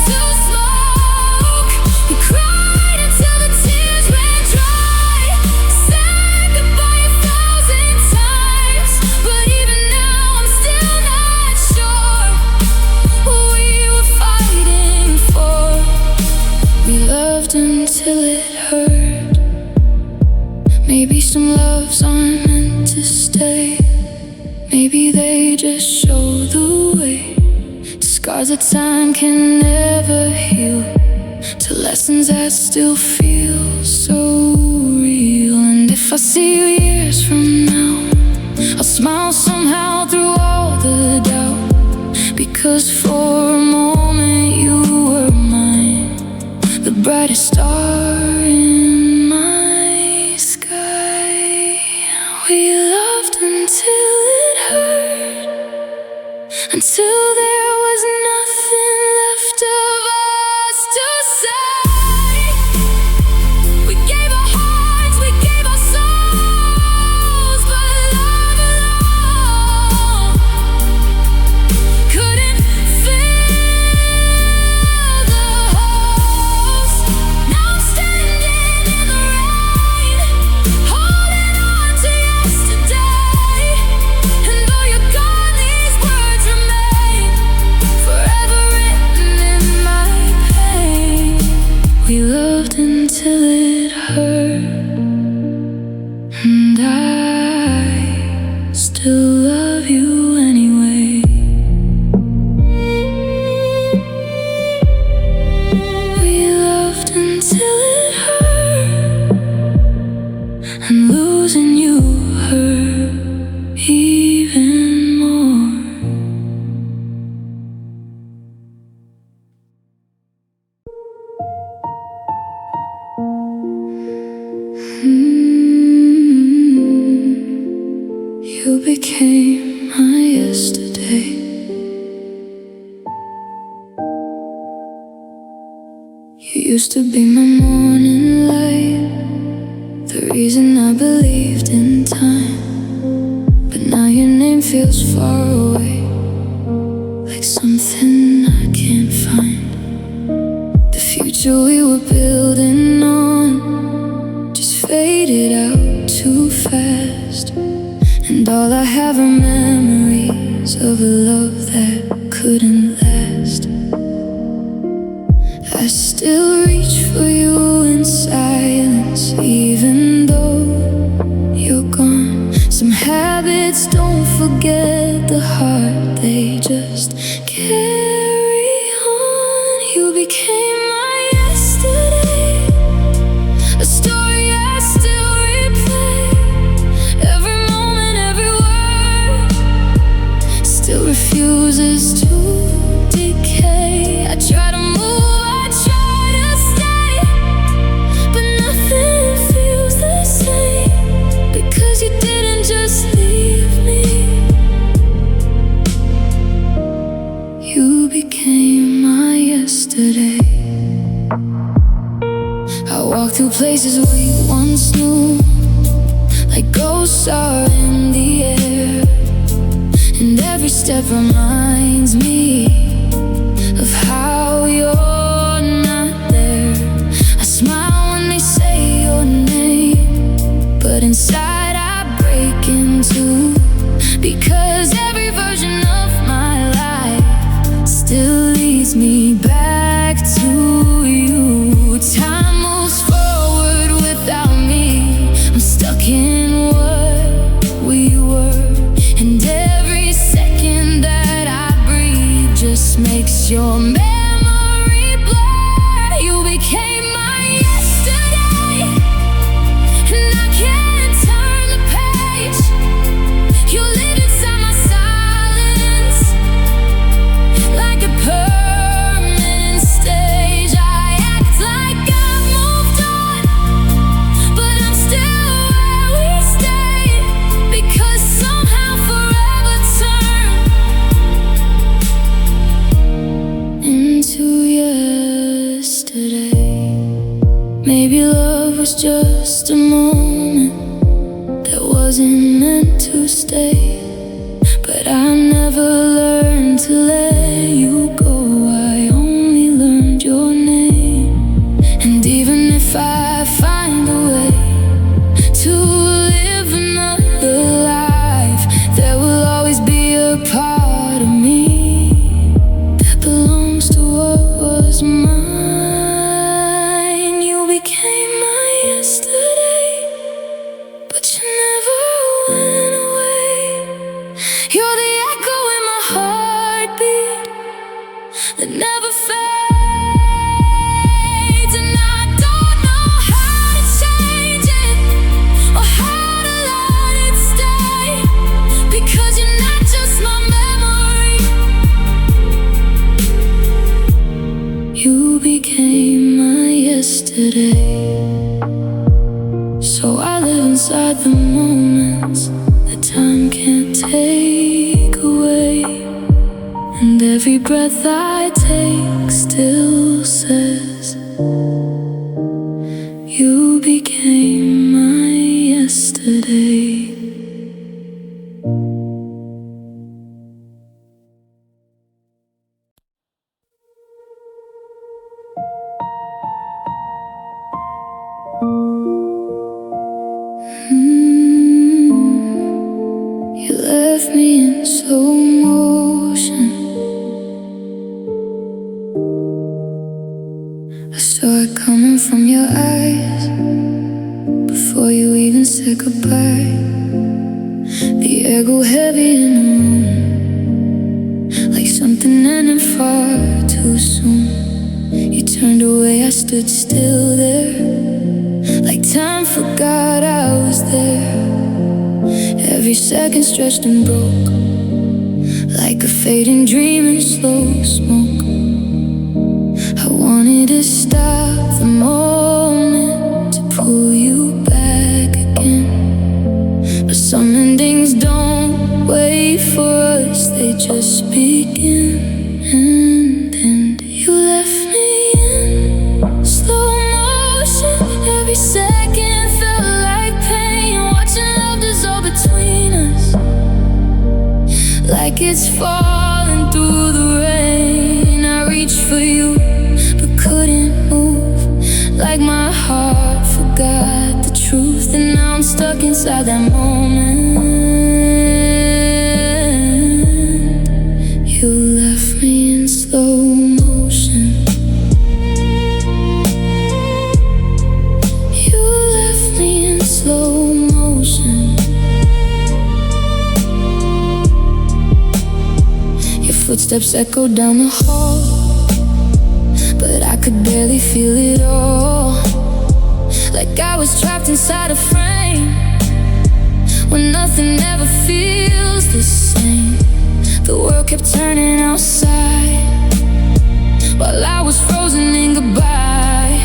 to smoke. We cried until the tears ran dry, said goodbye 1,000 times. But even now I'm still not sure what we were fighting for. We loved until it hurt. Maybe some loves aren't meant to stay, maybe they just show the way, to scars that time can never heal, to lessons that still feel so real. And if I see you years from now, I'll smile somehow through all the doubt, because for a moment you were mine, the brightest star in my sky. We loved until it hurt, until there was nothing left of us to say. We gave our hearts, we gave our souls, but love alone couldn't fill the holes. Now I'm standing in the rain, holding on to yesterday. And though you're gone, these words remain forever written in my pain. We loved until it hurt, and I still love you anyway. We loved until it hurt, and losing you hurt even more. You became my yesterday. You used to be my morning light, the reason I believed in time. But now your name feels far away, like something I can't find. The future we were building on just faded out too fast, and all I have are memories of a love that couldn't last. I still reach for you in silence, even though you're gone. Some habits don't forget the heart, they just carry on. You became my yesterday, a story I still replay. Every moment, every word still refuses to decay. I try to move, I try to stay, but nothing feels the same, because you didn't just leave me. You became my yesterday. I walk through places we once knew, like ghosts are in the air, and every step reminds me of how you're not there. I smile when they say your name, but inside I break in two, because every version of my life still leads me back to you. Time moves forward without me, I'm stuck in what we were, and every second that I breathe just makes your memory blur. You became my yesterday, and I can't turn the page. You live inside my silence, like a permanent stage. I act like I've moved on, but I'm still where we stayed, because somehow forever turned into yesterday. Maybe love was just a moment that wasn't meant to stay, but I never learned to let you go. I only learned your name, and even if I find a way to live another life, there will always be a part of me that belongs to what was mine. You became my yesterday, but you never went away. You're the echo in my heartbeat that never fades, and I don't know how to change it or how to let it stay, because you're not just my memory. You became my yesterday. So I live inside the moments that time can't take away, and every breath I take still says you became my yesterday. You left me in slow motion. I saw it coming from your eyes before you even said goodbye. The air go heavy in the room, like something ended far too soon. You turned away, I stood still there, like time forgot I was there. Every second stretched and broke, like a fading dream in slow smoke. I wanted to stop the moment to pull you back again, but some endings don't wait for us, they just begin. And you left me in it's falling through the rain. I reached for you, but couldn't move. Like my heart forgot the truth, and now I'm stuck inside that moment. You left me in slow motion. You left me in slow motion. Your footsteps echoed down the hall, but I could barely feel it all. Like I was trapped inside a frame, when nothing ever feels the same. The world kept turning outside, while I was frozen in goodbye.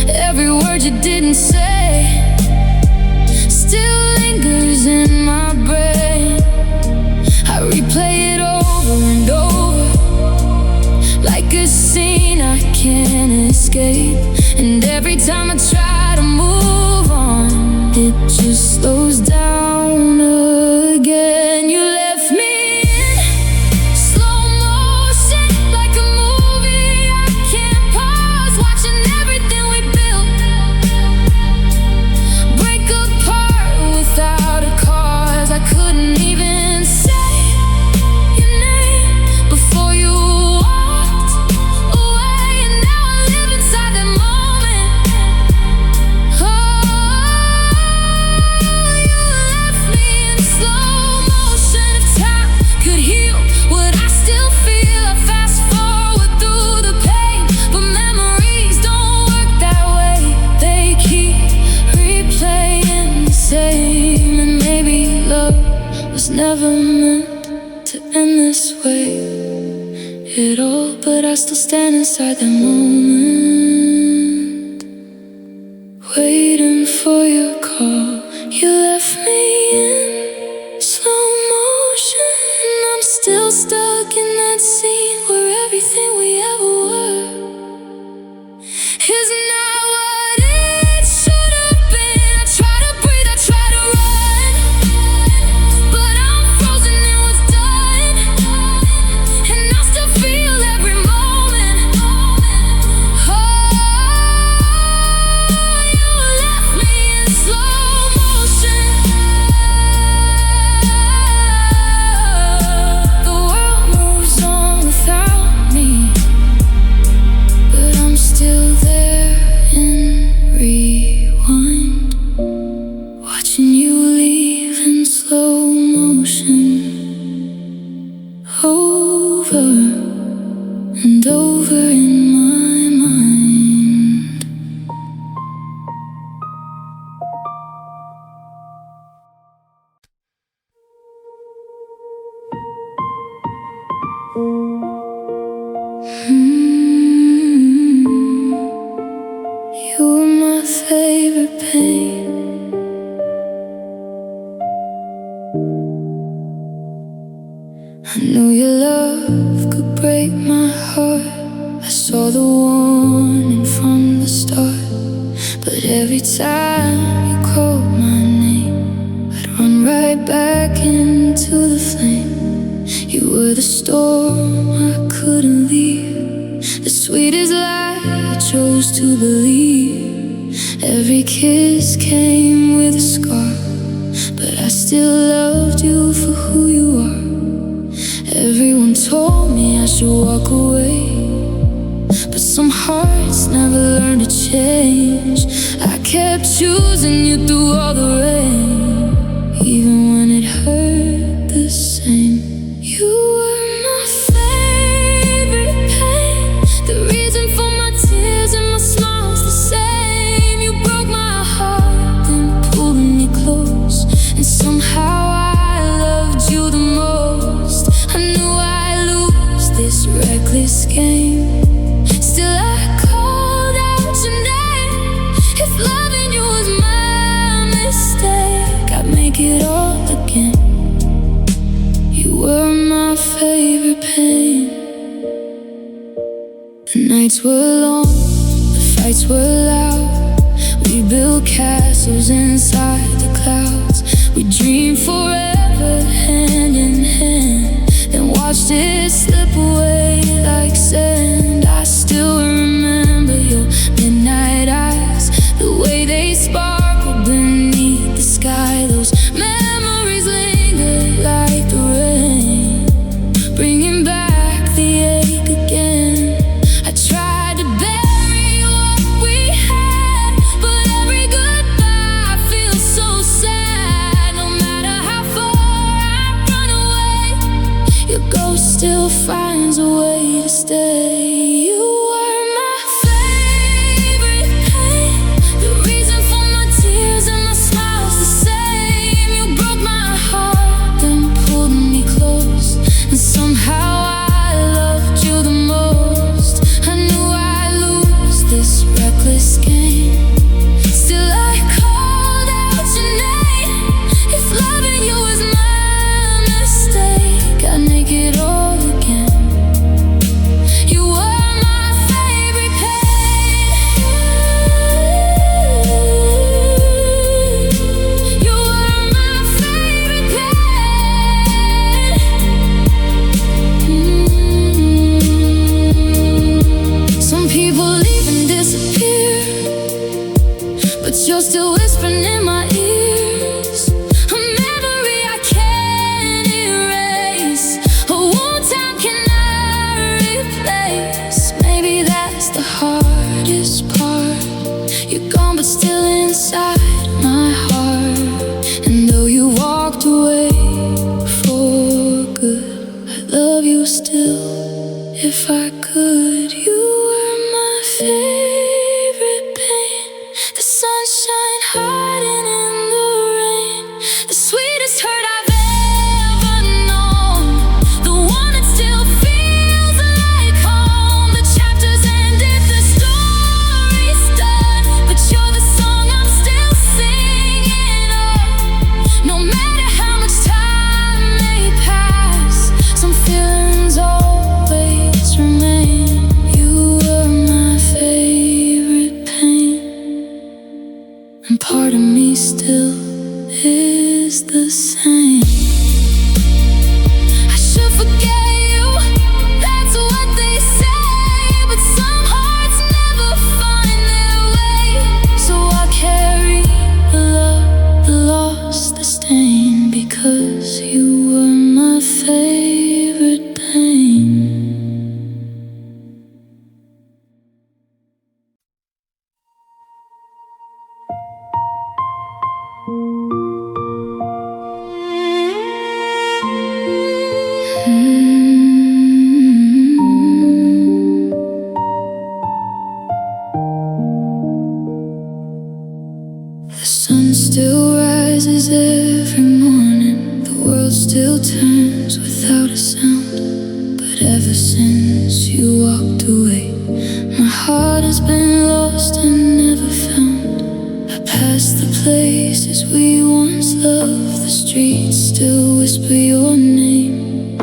Every word you didn't say still lingers in my brain. I replay it over and over, like a scene I can't escape. And every time I try to move on, it just slows down again. You left me in slow motion, like a movie I can't pause, watching everything we built break apart without a cause. I couldn't even say your name before you walked away, and now I live inside that moment. Oh, you left me in slow motion. If time could heal what I still feel, I fast forward through the pain, but memories don't work that way. They keep replaying the same. And maybe love was never meant to end this way at all, but I still stand inside that moment, waiting for your call. You left me in slow motion, and I'm still stuck in that scene where everything we ever were is not what it should have been. I try to breathe, I try to run, but I'm frozen in what's done, and I still feel every moment. Oh, you left me in slow motion. The world moves on without me, but I'm still there in rewind, watching you leave in slow motion, over and over in my mind. You were my favorite pain. I knew your love could break my heart. I saw the warning from the start, but every time you called my name, I'd run right back into the flame. You were the storm I couldn't leave, the sweetest lie I chose to believe. Every kiss came with a scar, but I still loved you for who you are. Everyone told me I should walk away, but some hearts never learn to change. I kept choosing you through all the rain, even when it hurt the same. You were my favorite pain, the reason for my tears and my smiles the same. You broke my heart, then pulled me close, and somehow I loved you the most. I knew I'd lose this reckless game, still I called out your name. If loving you was my mistake, I'd make it all again. You were my favorite pain. The nights were long, the fights were loud. We built castles inside the clouds. We dreamed forever hand in hand. watched it slip away like sand. I still remember your midnight eyes, the way they sparkle beneath the sky. Those memories linger like the rain, bringing back the ache again. I tried to bury what we had, but every goodbye feels so sad. No matter how far I run away, your ghost still finds a way to stay. You were my favorite pain, the reason for my tears and my smiles the same. You broke my heart, then pulled me close, and somehow I loved you the most. I knew I'd lose this reckless game. Still I called out your name. If loving you was my mistake, I'd make it all again. You were my favorite pain. You were my favorite pain. Some people leave and disappear, but you're still whispering in my ears. A memory I can't erase, a wound time cannot replace. Maybe that's the hardest part. You're gone but still inside my heart. And though you walked away for good, I love you still if I could. You were my favorite pain, the sunshine hiding in the rain, the sweetest hurt I've ever known, the one that still feels like home. The chapters ended, the story's done, but you're the song I'm still singing on. No matter how much time may pass, some feelings always remain. You were my favorite pain, and part of me still is the same. I should forget you, that's what they say, but some hearts never find their way. So I carry the love, the loss, the stain, because you were my favorite pain. The sun still rises every morning, the world still turns without a sound. But ever since you walked away, my heart has been lost and never found. I pass the places we once loved, the streets still whisper your name.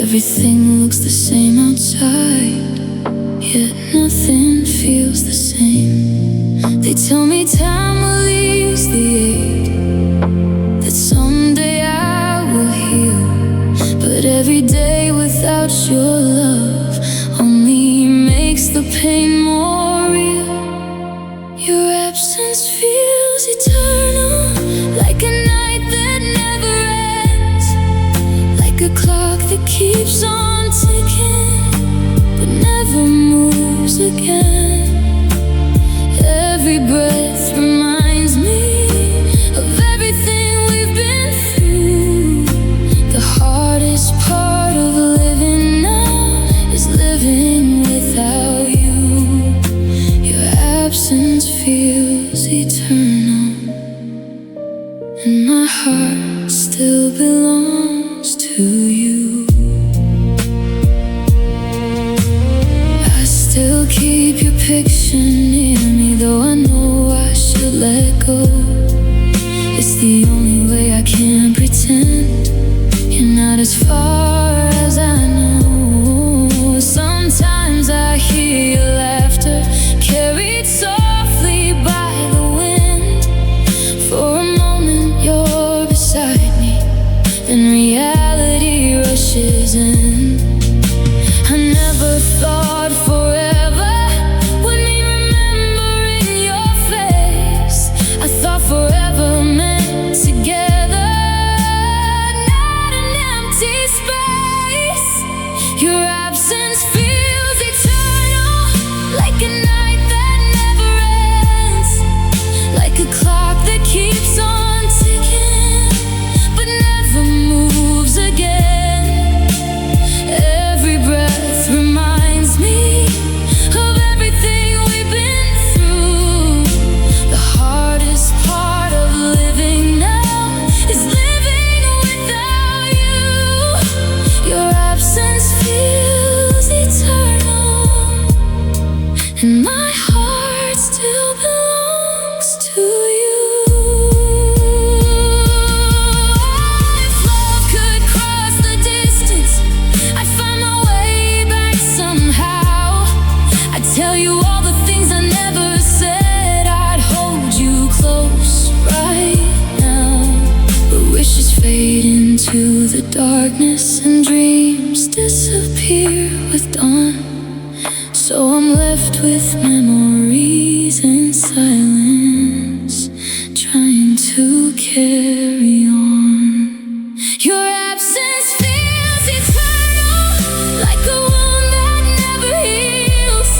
Everything looks the same outside, yet nothing feels the same. They tell me time will ease the ache, that someday I will heal. But every day without your love only makes the pain more real. Your absence feels eternal, like a night that never ends, like a clock that keeps on ticking but never moves again. Every breath reminds me of everything we've been through. The hardest part of living now is living without you. Your absence feels eternal, and my heart still belongs to you. I still keep your picture near me, though I know I should let go. It's the only way I can pretend you're not as far as I know. Sometimes I hear your laughter carried softly by the wind. For a moment you're beside me, then reality rushes in. and my heart still belongs to you. If love could cross the distance, I'd find my way back somehow. I'd tell you all the things I never said. I'd hold you close right now. But wishes fade into the darkness, and dreams disappear with dawn. So I'm left with memories and silence, trying to carry on. Your absence feels eternal, like a wound that never heals,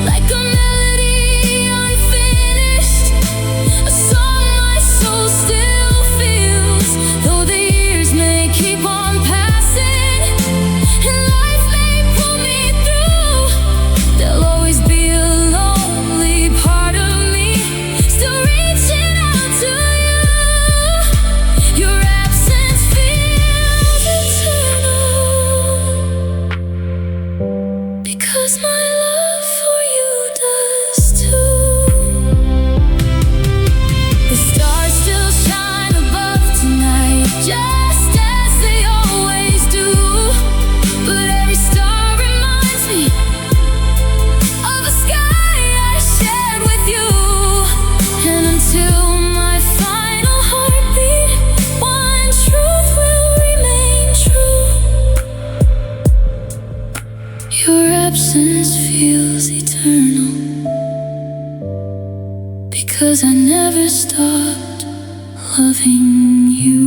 like a melody unfinished, a song my soul still feels. Though the years may keep on passing, and life may pull me through, there'll always be a lonely part of me, still reaching out to you. Your absence feels eternal, because my love for you does too. The stars still shine above tonight, just as they always do. But every star reminds me of a sky I shared with you. And until my final heartbeat, one truth will remain true. Your absence feels eternal, because I never stopped loving you.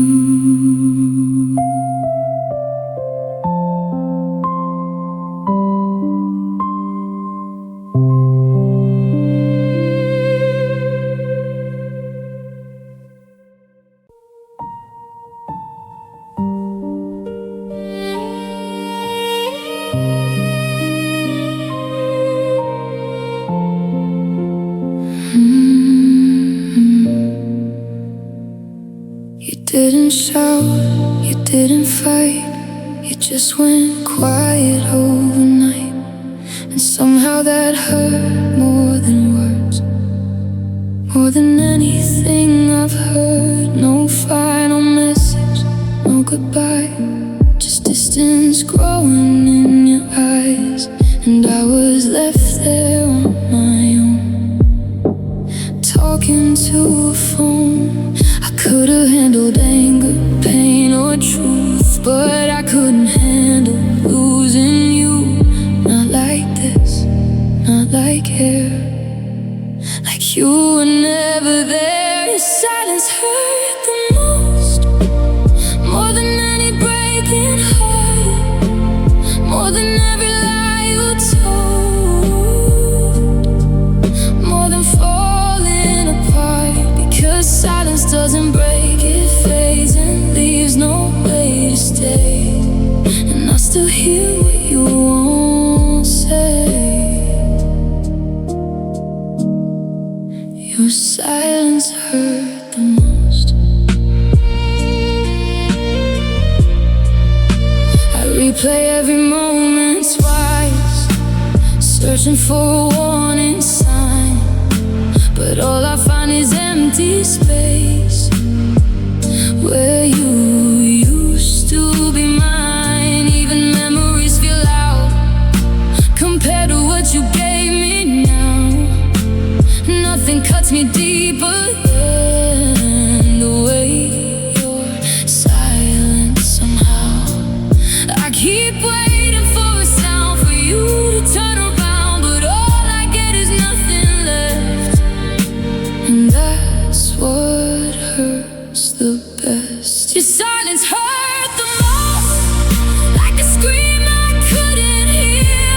You didn't shout, you didn't fight, you just went quiet overnight. And somehow that hurt more than words, more than anything I've heard. No final message, no goodbye, just distance growing in your eyes. And I was left there on my own, talking to a phone. I could have handled anger, pain, or truth, but I couldn't handle losing you. Not like this, not like air, like you were never there. Your silence hurt the most, more than any breaking heart, more than every lie you told, more than falling apart. Because silence doesn't break, it fades and leaves no way to stay. And I still hear what you won't say. Your silence hurt the most. I replay every moment twice, searching for a warning sign, but all I find is empty space where you used to be mine. Even memories feel loud compared to what you gave me now. Nothing cuts me deeper than the way you're silent somehow. I keep waiting for a sound, for you to turn around, but all I get is nothing left. And that's what hurts the best. Your silence hurt the most, like a scream I couldn't hear,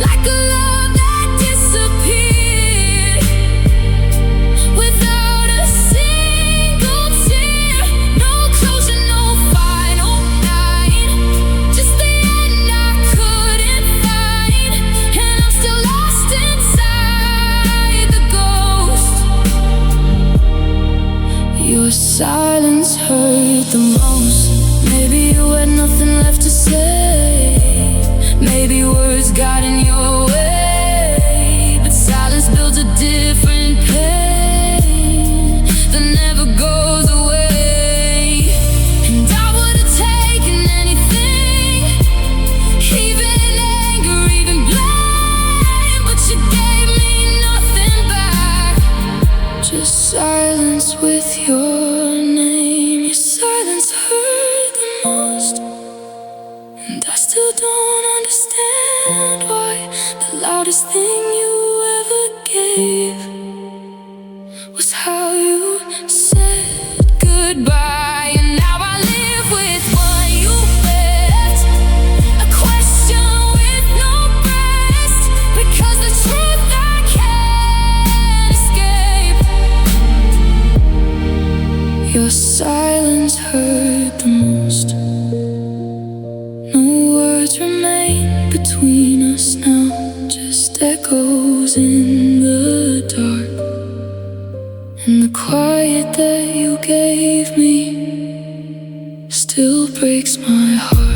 like a love that disappeared without a single tear. No closure, no final line, just the end I couldn't find. And I'm still lost inside the ghost. Your silence hurt the most. Maybe you had nothing left to say, maybe words got in your way. loudest thing you ever gave was how you said goodbye. And now I live with what you left, a question with no rest, because the truth I can't escape. Your silence hurt the most. No words remain between us now, just echoes in the dark. And the quiet that you gave me still breaks my heart.